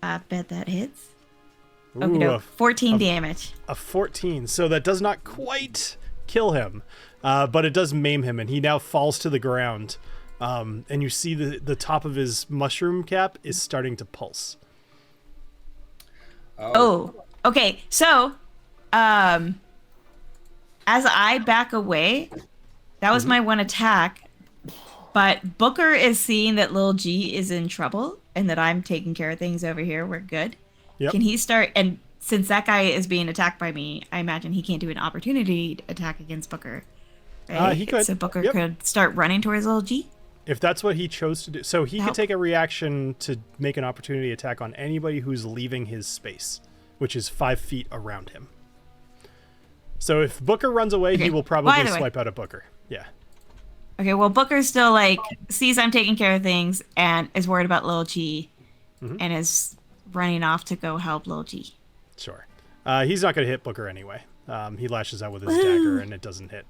I bet that hits. Okay, no, 14 damage. A 14. So that does not quite kill him, but it does maim him, and he now falls to the ground, and you see the top of his mushroom cap is starting to pulse. Oh, okay. So, as I back away, that was my one attack. But Booker is seeing that Lil G is in trouble and that I'm taking care of things over here. We're good. Yep. Can he start? And since that guy is being attacked by me, I imagine he can't do an opportunity attack against Booker. Right? He could. So Booker could start running towards Lil G? If that's what he chose to do. So he could take a reaction to make an opportunity attack on anybody who's leaving his space, which is 5 feet around him. So if Booker runs away, he will probably swipe out at Booker. Yeah. Okay, well, Booker still, like, sees I'm taking care of things and is worried about Lil G and is running off to go help Lil G. Sure. He's not going to hit Booker anyway. He lashes out with his dagger and it doesn't hit.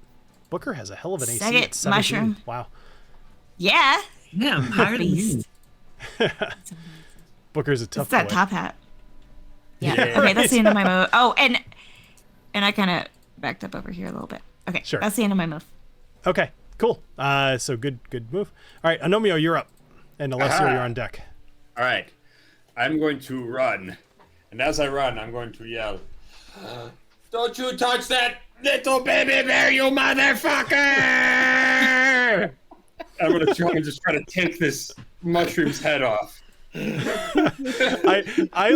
Booker has a hell of an AC at 17. Mushroom. Wow. Yeah. Yeah, I'm higher than you. Booker's a tough boy. It's that top hat. Yeah. Okay, that's the end of my move. Oh, and I kind of backed up over here a little bit. Okay, sure. That's the end of my move. Okay, cool. So good move. All right, Agnomeio, you're up. And Alessio, you're on deck. All right. I'm going to run. And as I run, I'm going to yell, "Don't you touch that little baby bear, you motherfucker!" I'm going to try and just try to take this mushroom's head off. We're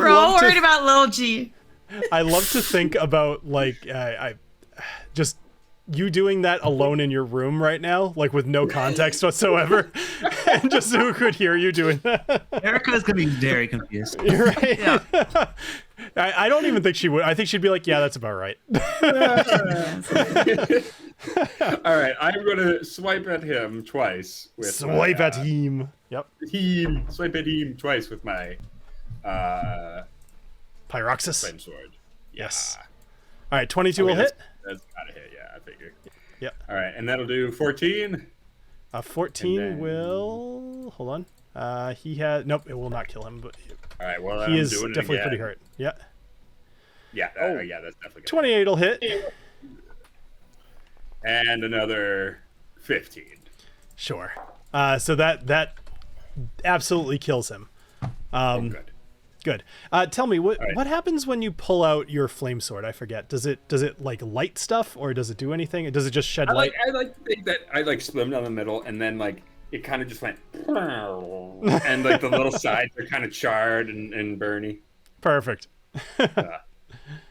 all worried about Lil G. I love to think about, like, I just you doing that alone in your room right now, like with no context whatsoever, and just who could hear you doing that. Erica's going to be very confused. You're right. Yeah. I don't even think she would. I think she'd be like, yeah, that's about right. All right, I'm going to swipe at him twice. Swipe at him. Yep. Swipe at him twice with my Pyroxis. flame sword. Yes. All right, 22 will hit. That's gotta hit, yeah, I figure. Yep. All right, and that'll do 14. 14 will... Hold on. He has... Nope, it will not kill him, but... All right, well, he is definitely pretty hurt. Yeah. Yeah, yeah, that's definitely good. 28 will hit. And another 15. Sure. So that absolutely kills him. Good. Good. Tell me, what happens when you pull out your flame sword? I forget. Does it like light stuff, or does it do anything? Does it just shed light? I like to think that I like split them down the middle, and then like it kind of just went, and like the little sides are kind of charred and burny. Perfect.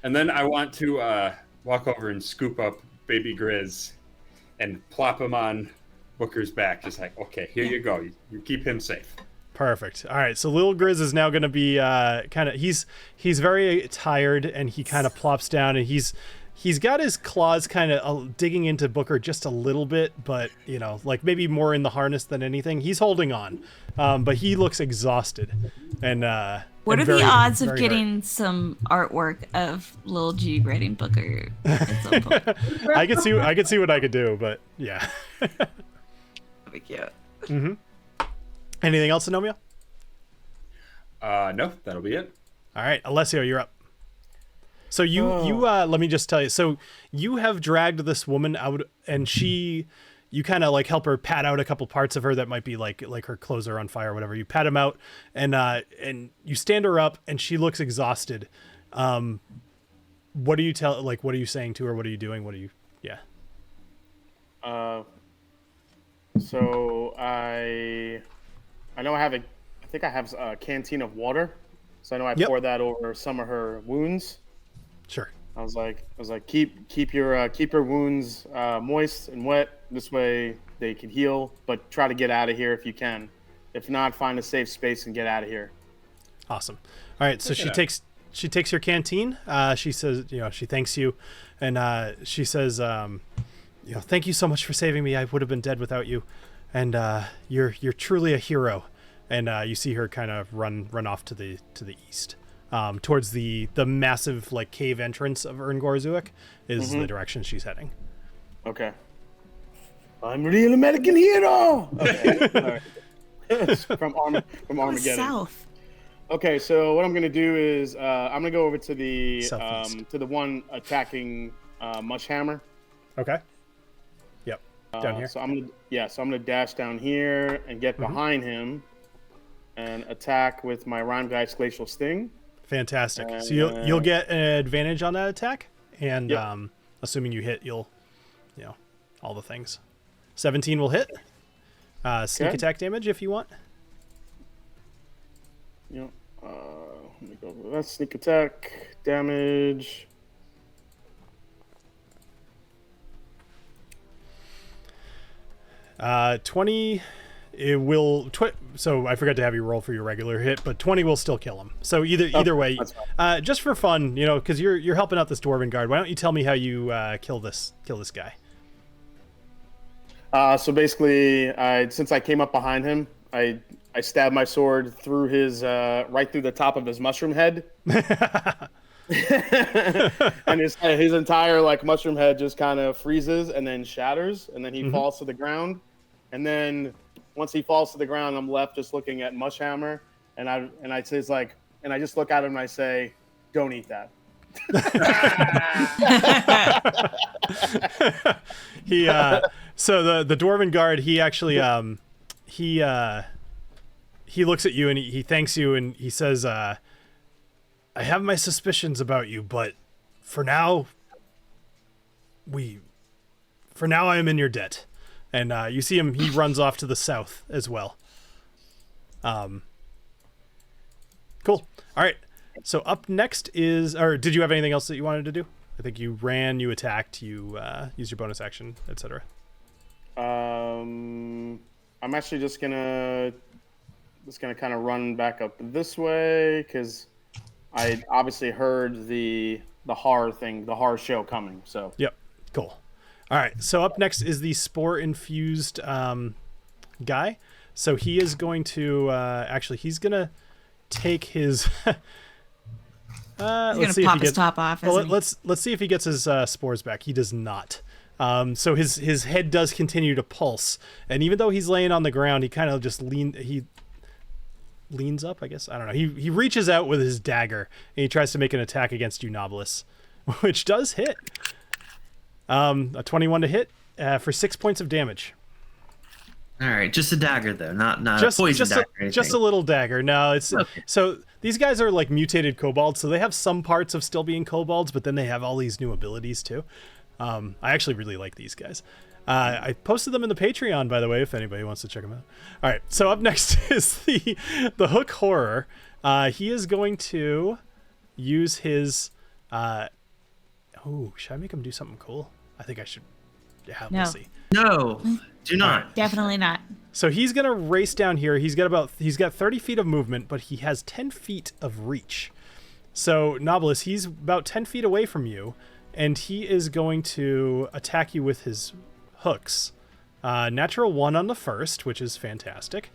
And then I want to walk over and scoop up Baby Grizz and plop him on Booker's back, just like, okay, here you go. You keep him safe. Perfect. All right, so Little Grizz is now going to be kind of he's very tired, and he kind of plops down, and he's got his claws kind of digging into Booker just a little bit, but you know, like maybe more in the harness than anything. He's holding on, but he looks exhausted. And what are the odds of getting some artwork of Lil G raiding Booker at some point? I could see what I could do, but yeah. That'd be cute. Mm-hmm. Anything else, Agnomeio? No, that'll be it. All right, Alessio, you're up. So you let me just tell you. So you have dragged this woman out, and you kind of like help her pat out a couple parts of her that might be like her clothes are on fire or whatever. You pat them out, and you stand her up, and she looks exhausted. What do you tell? Like, what are you saying to her? What are you doing? What are you? Yeah. So I know I think I have a canteen of water, so I know I pour that over some of her wounds. Sure. I was like, keep your wounds moist and wet. This way they can heal, but try to get out of here if you can. If not, find a safe space and get out of here. Awesome. All right. So she takes your canteen. She says, she thanks you, and she says, thank you so much for saving me. I would have been dead without you, and you're truly a hero. And you see her kind of run off to the east, towards the massive like cave entrance of Urngorzuk is the direction she's heading. Okay. I'm a real American hero. Okay. All right. from Armageddon. South. Okay, so what I'm gonna do is I'm gonna go over to the Southeast. to the one attacking Mush Hammer. Okay. Yep. Down here. So I'm gonna dash down here and get behind him, and attack with my Rhyme Guy's Glacial Sting. Fantastic. So you'll get an advantage on that attack, and assuming you hit, you'll, all the things. 17 will hit. Sneak attack damage if you want. Let me go over that. Sneak attack damage. Uh, 20. It will. So I forgot to have you roll for your regular hit, but 20 will still kill him. So either way, just for fun, because you're helping out this dwarven guard. Why don't you tell me how you kill this guy? So basically, since I came up behind him, I stabbed my sword through his right through the top of his mushroom head, and his entire mushroom head just kind of freezes and then shatters, and then he falls to the ground, and then once he falls to the ground, I'm left just looking at Mushhammer, and I just look at him and I say, "Don't eat that." So the dwarven guard, he actually he looks at you and he thanks you and he says, I have my suspicions about you, but for now I am in your debt. And you see him, he runs off to the south as well. Cool. All right. So up next or did you have anything else that you wanted to do? I think you ran, you attacked, you used your bonus action, etc. I'm actually just gonna kind of run back up this way because I obviously heard the horror thing, the horror show coming. So yep, cool. All right, so up next is the spore-infused guy. So he is going to he's gonna take his. He's gonna pop his top off. Well, let's see if he gets his spores back. He does not. So his head does continue to pulse, and even though he's laying on the ground, he kind of just leans up. I guess I don't know. He reaches out with his dagger and he tries to make an attack against you, Knobolas, which does hit. A 21 to hit for 6 points of damage. All right, just a dagger though, not just, a poison dagger. Just a little dagger. No, it's okay. So these guys are like mutated kobolds, so they have some parts of still being kobolds, but then they have all these new abilities too. I actually really like these guys. I posted them in the Patreon, by the way, if anybody wants to check them out. All right, so up next is the Hook Horror. He is going to use his. Should I make him do something cool? I think I should. Yeah, no. We'll see. No, do not. Definitely not. So he's gonna race down here. He's got 30 feet of movement, but he has 10 feet of reach. So Knobolas, he's about 10 feet away from you, and he is going to attack you with his hooks. Natural 1 on the first, which is fantastic.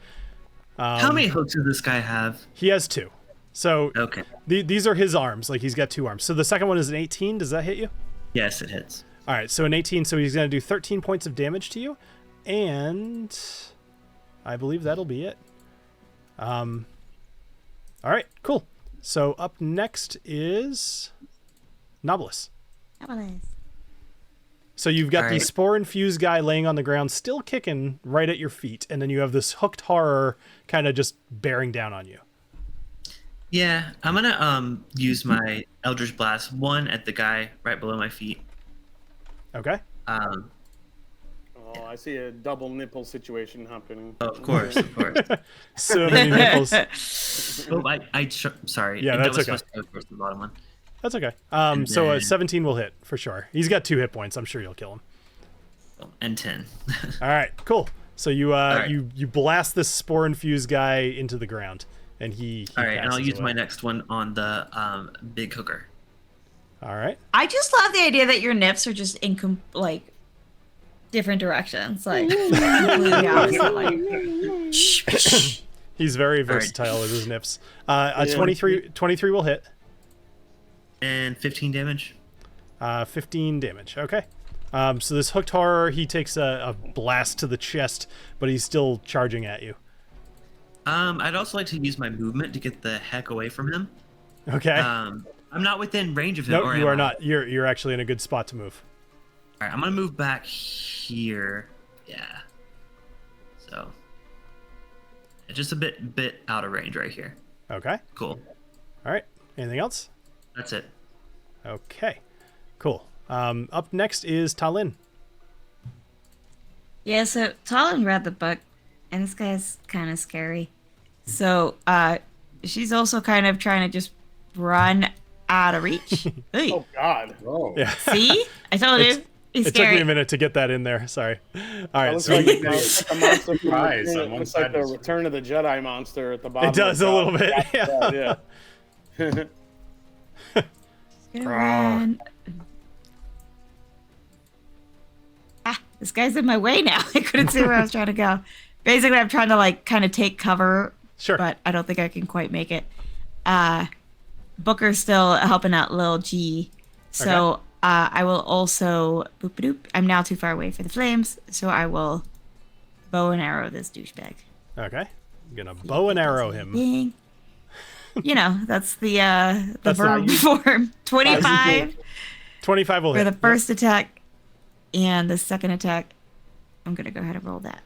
How many hooks does this guy have? He has 2. So okay. These are his arms. Like he's got 2 arms. So the second one is an 18. Does that hit you? Yes, it hits. All right, so an 18, so he's going to do 13 points of damage to you, and I believe that'll be it. All right, cool. So up next is Knobolas. So you've got the spore-infused guy laying on the ground, still kicking right at your feet, and then you have this hooked horror kind of just bearing down on you. Yeah, I'm going to use my Eldritch Blast 1 at the guy right below my feet. Okay. I see a double nipple situation happening. Oh, of course. So many nipples. Sorry. Yeah, that's okay. Of course, the bottom one. That's okay. So 17 will hit for sure. He's got 2 hit points. I'm sure you'll kill him. And 10. All right, cool. So you you blast this spore-infused guy into the ground, and he all right, and I'll use away. my next one on the big hooker. All right. I just love the idea that your nips are just in different directions, completely opposite. He's very versatile with his nips. 23 will hit. And 15 damage. 15 damage. Okay. So this hooked horror, he takes a blast to the chest, but he's still charging at you. I'd also like to use my movement to get the heck away from him. Okay. I'm not within range of him. No, you are not. You're actually in a good spot to move. All right, I'm gonna move back here. Yeah. So, just a bit out of range right here. Okay. Cool. All right. Anything else? That's it. Okay. Cool. Up next is TaLin. Yeah, so TaLin read the book, and this guy's kind of scary. So, she's also kind of trying to just run out of reach. Hey. Oh God! Oh, Yeah. See? I told you. He's It scary. took me a minute to get that in there. Sorry. All right. Looks So like a monster from Surprise, Return- on one looks like side the is- Return of the Jedi monster at the bottom. it does a little bit. Yeah. Yeah. Gonna run. This guy's in my way now. I couldn't see where I was trying to go. Basically, I'm trying to like kind of take cover, Sure. but I don't think I can quite make it. Booker's still helping out Lil G, so I will also boop-a-doop. I'm now too far away for the flames, so I will bow and arrow this douchebag. Okay. I'm gonna bow and arrow him. Ding. You know, that's the That's verb form. 25 25 will for hit. the first attack, and the second attack. I'm gonna go ahead and roll that.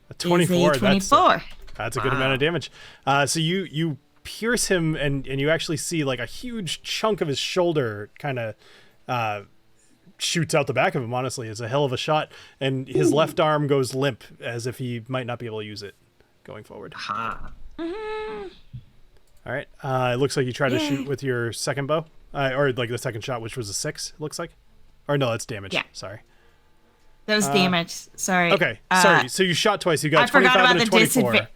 A 24. Is a 24. That's a good amount of damage. So you pierce him, and you actually see like a huge chunk of his shoulder kind of shoots out the back of him. Honestly, it's a hell of a shot, and his left arm goes limp as if he might not be able to use it going forward. Ha. All right. It looks like you try to shoot with your second bow, or like the second shot, which was a 6. It looks like, or no, that's damage. Yeah. Sorry. That was damage. Sorry. Okay. Sorry. So you shot twice. You got I forgot 25 about and a the 24.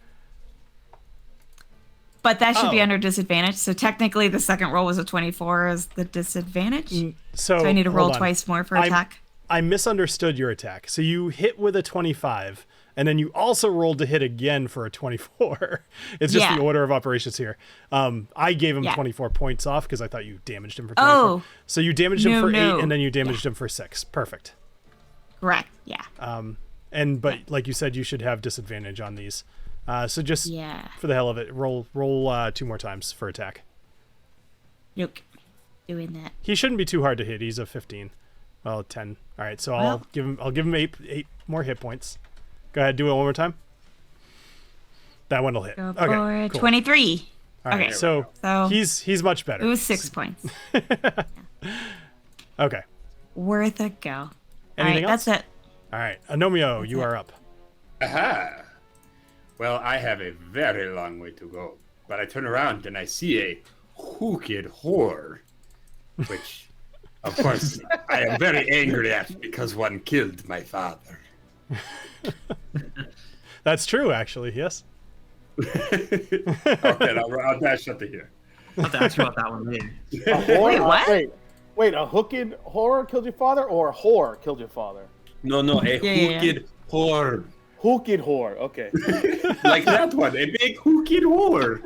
But that should be Oh. under disadvantage. So technically, the second roll was a 24 as the disadvantage. So I need to roll hold on. twice more for attack. I misunderstood your attack. So you hit with a 25, and then you also rolled to hit again for a 24. It's just Yeah. the order of operations here. I gave him Yeah. 24 points off because I thought you damaged him for 24. Oh. So you damaged him for 8, No. and then you damaged him for 6. Perfect. Correct. Yeah. But like you said, you should have disadvantage on these. So just Yeah. for the hell of it, roll 2 more times for attack. Nope. Doing that. He shouldn't be too hard to hit. He's a 15. Well, 10. All right, so I'll give him 8 more hit points. Go ahead, do it one more time. That one will hit. Go Okay, for cool. 23. All right, Okay. so he's much better. It was 6 points. Okay. Worth a go. Anything All right, else? that's it. All right, Agnomeio, you are up. Aha! Well, I have a very long way to go, but I turn around and I see a hooked whore, which, of course, I am very angry at because one killed my father. That's true, actually. Yes. Okay, I'll dash up to here. I'll have to ask you about that one later. A whore? Wait, what? Wait, a hooked horror killed your father, or a whore killed your father? No, a Yeah. hooked whore. Hooked whore. Okay. Like that one, a big hooked whore.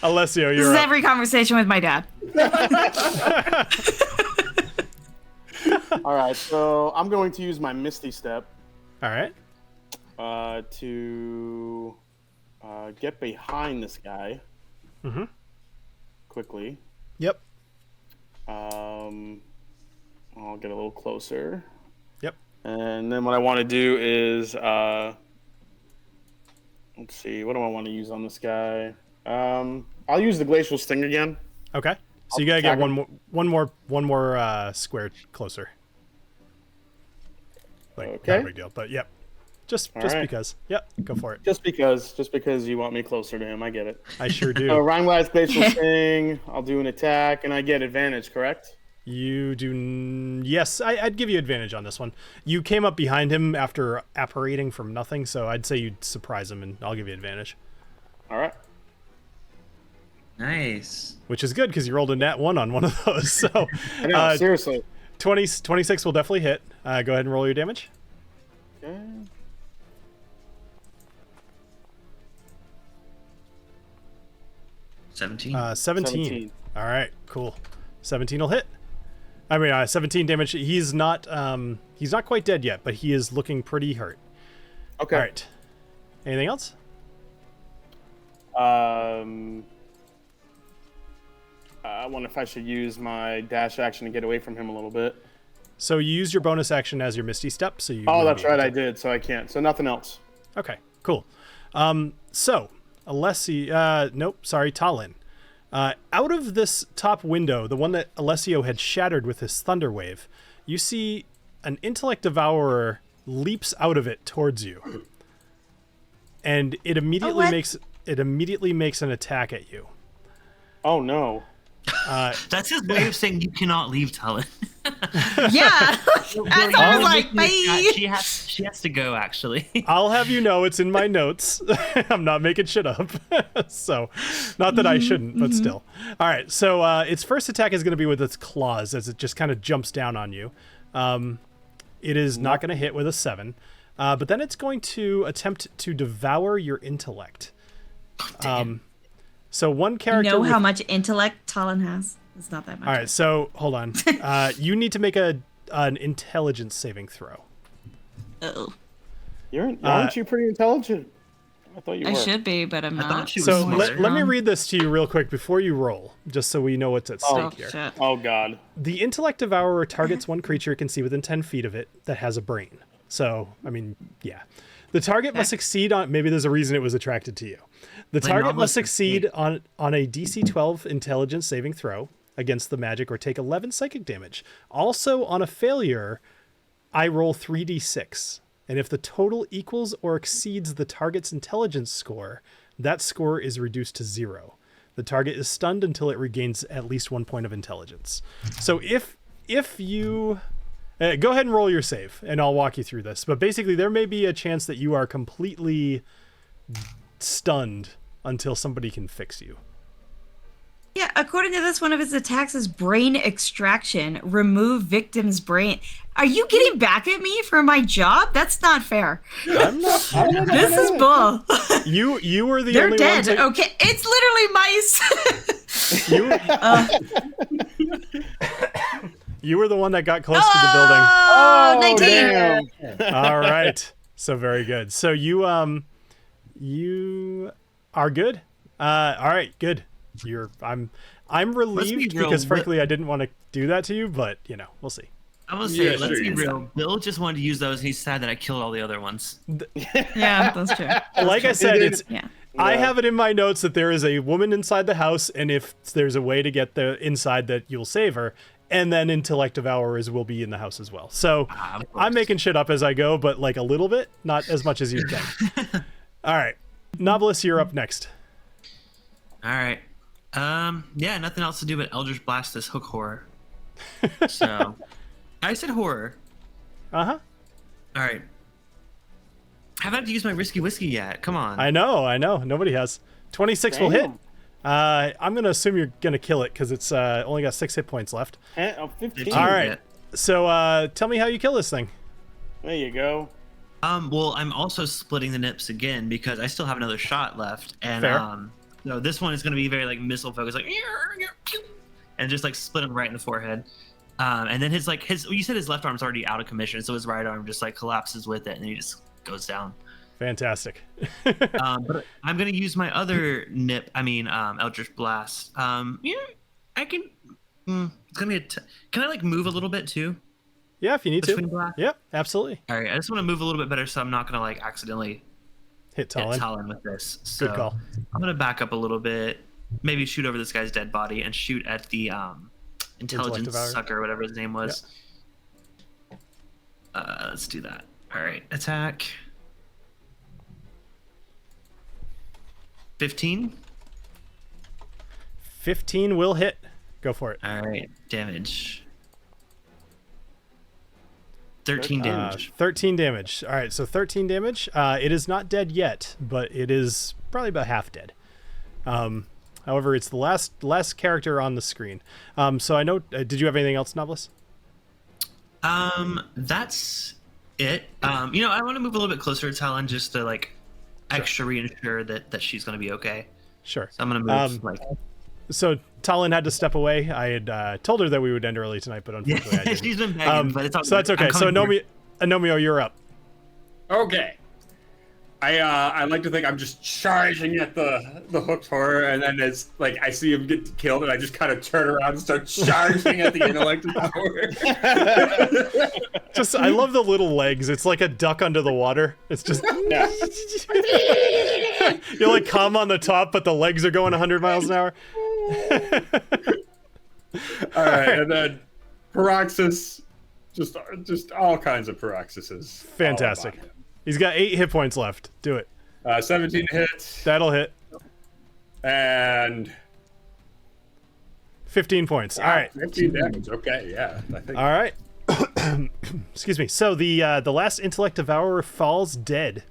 Alessio, This you're is up. every conversation with my dad. All right, so I'm going to use my Misty Step All right. to get behind this guy quickly. Yep. I'll get a little closer. Yep. And then what I want to do is, let's see, what do I want to use on this guy? I'll use the Glacial Sting again. Okay. So you gotta get one more square closer. Like, Okay. not a big deal, but yep. Just right. because. Yep. Go for it. Just because you want me closer to him, I get it. I sure So do. Rhyme-wise Glacial Sting, I'll do an attack, and I get advantage, correct? You do. Yes, I'd give you advantage on this one. You came up behind him after apparating from nothing, so I'd say you'd surprise him, and I'll give you advantage. All right. Nice. Which is good because you rolled a nat 1 on one of those. So I know, seriously. 26 will definitely hit. Go ahead and roll your damage. Okay. $17. 17. All right, cool. 17 will hit. I mean, 17 damage. He's not quite dead yet, but he is looking pretty hurt. Okay. All right. Anything else? I wonder if I should use my dash action to get away from him a little bit. So you used your bonus action as your Misty Step. So you. Oh, that's right. I did. So I can't. So nothing else. Okay, cool. So Alessio, nope, sorry, TaLin. Out of this top window, the one that Alessio had shattered with his thunder wave, you see an intellect devourer leaps out of it towards you, and it immediately makes an attack at you. Oh no! That's his way of saying you cannot leave, TaLin. Yeah, as I was like, bye. She has to go. Actually, I'll have you know it's in my notes. I'm not making shit up. So, not that I shouldn't, but still. All right. So its first attack is going to be with its claws as it just kind of jumps down on you. It is not going to hit with a 7, but then it's going to attempt to devour your intellect. So one character. You know how much intellect TaLin has? It's not that much. All right, so hold on. You need to make an intelligence saving throw. Oh. Aren't you pretty intelligent? I thought you were. I should be, but I'm not. So let me read this to you real quick before you roll, just so we know what's at stake here. Shit. Oh, God. The intellect devourer targets one creature it can see within 10 feet of it that has a brain. So, I mean, yeah. The target must succeed on... Maybe there's a reason it was attracted to you. The target must succeed on a DC 12 intelligence saving throw against the magic or take 11 psychic damage. Also, on a failure, I roll 3d6. And if the total equals or exceeds the target's intelligence score, that score is reduced to 0. The target is stunned until it regains at least 1 point of intelligence. So if you... go ahead and roll your save, and I'll walk you through this. But basically, there may be a chance that you are completely stunned until somebody can fix you. Yeah, according to this, one of his attacks is brain extraction. Remove victim's brain. Are you getting back at me for my job? That's not fair. I'm not This is bull. You were the They're only dead. one to... Okay, it's literally mice. You were the one that got close to the building. Oh, 19. Damn. All right. So very good. So you are good. All right, good. I'm relieved because frankly I didn't want to do that to you, but we'll see. I will say, let's be real. Bill just wanted to use those. He's sad that I killed all the other ones. Yeah, that's true. Like I said, I have it in my notes that there is a woman inside the house, and if there's a way to get the inside, that you'll save her. And then intellect devourers will be in the house as well. So I'm making shit up as I go, but like a little bit, not as much as you think. All right, Knobolas, you're up next. All right. Yeah, nothing else to do but Eldritch Blast this hook horror. So I said horror. Uh-huh. All right. Haven't had to use my risky whiskey yet. Come on. I know. Nobody has. 26 will hit. I'm going to assume you're going to kill it because it's only got 6 hit points left. 15. All right. So tell me how you kill this thing. There you go. Well, I'm also splitting the nips again because I still have another shot left. And Fair. no, this one is going to be very like missile focused, like and just like split him right in the forehead. And then his you said his left arm's already out of commission, so his right arm just like collapses with it and he just goes down. Fantastic. But I'm gonna use my other nip. Eldritch Blast. I can. It's gonna be can I like move a little bit too? Yeah, if you need Between to. blast? Yep, absolutely. All right, I just want to move a little bit better, so I'm not gonna like accidentally hit TaLin with this. So Good call. I'm gonna back up a little bit, maybe shoot over this guy's dead body and shoot at the intelligence sucker, whatever his name was. Yeah. Let's do that. All right, attack. 15. 15 will hit. Go for it. All right, damage. 13 damage. 13 damage. All right, so 13 damage. It is not dead yet, but it is probably about half dead. However, it's the last character on the screen. So I know. Did you have anything else, Knobolas? That's it. I want to move a little bit closer to TaLin just to like extra reassure that she's going to be okay. Sure. So I'm going to move So TaLin had to step away. I had told her that we would end early tonight, but unfortunately I didn't. She's been begging, but it's all so that's okay. So Agnomeio, you're up. Okay. I like to think I'm just charging at the hooked horror, and then it's like I see him get killed, and I just kind of turn around and start charging at the intellected horror. I love the little legs. It's like a duck under the water. It's just you like come on the top, but the legs are going 100 miles an hour. All right, and then Paroxys, just all kinds of Paroxyses. Fantastic. He's got 8 hit points left. Do it. 17 hits. That'll hit. And 15 points. Wow, all right. 15 damage. Okay, yeah. I think... All right. Excuse me. So the last intellect devourer falls dead.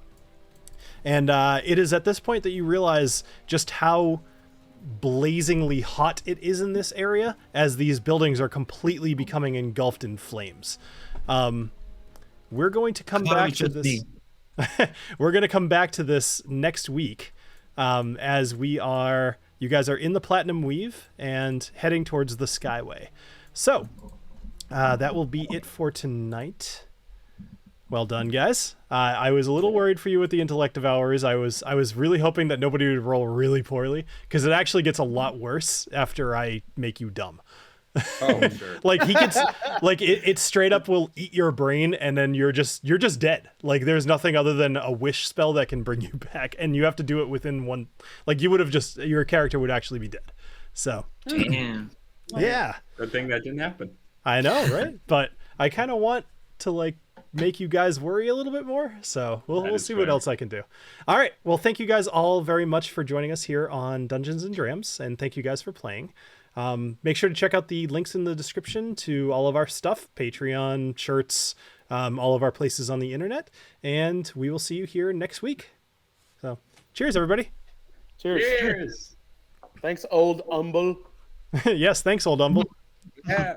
And it is at this point that you realize just how blazingly hot it is in this area as these buildings are completely becoming engulfed in flames. We're going to come back to this. We're going to come back to this next week as you guys are in the Platinum Weave and heading towards the Skyway. So that will be it for tonight. Well done, guys. I was a little worried for you with the Intellect Devourers. I was really hoping that nobody would roll really poorly, because it actually gets a lot worse after I make you dumb. Oh, sure. Like he gets like it straight up will eat your brain, and then you're just dead. Like there's nothing other than a wish spell that can bring you back, and you have to do it within one. Like you would have your character would actually be dead. So damn. Yeah. Good thing that didn't happen. I know, right? But I kind of want to like make you guys worry a little bit more. So we'll see what else I can do. All right. Well, thank you guys all very much for joining us here on Dungeons and Drams, and thank you guys for playing. Make sure to check out the links in the description to all of our stuff, Patreon, shirts, all of our places on the internet, and we will see you here next week. So cheers, everybody. Cheers. Thanks, old Umble. Yes, thanks, old Umble. Yeah.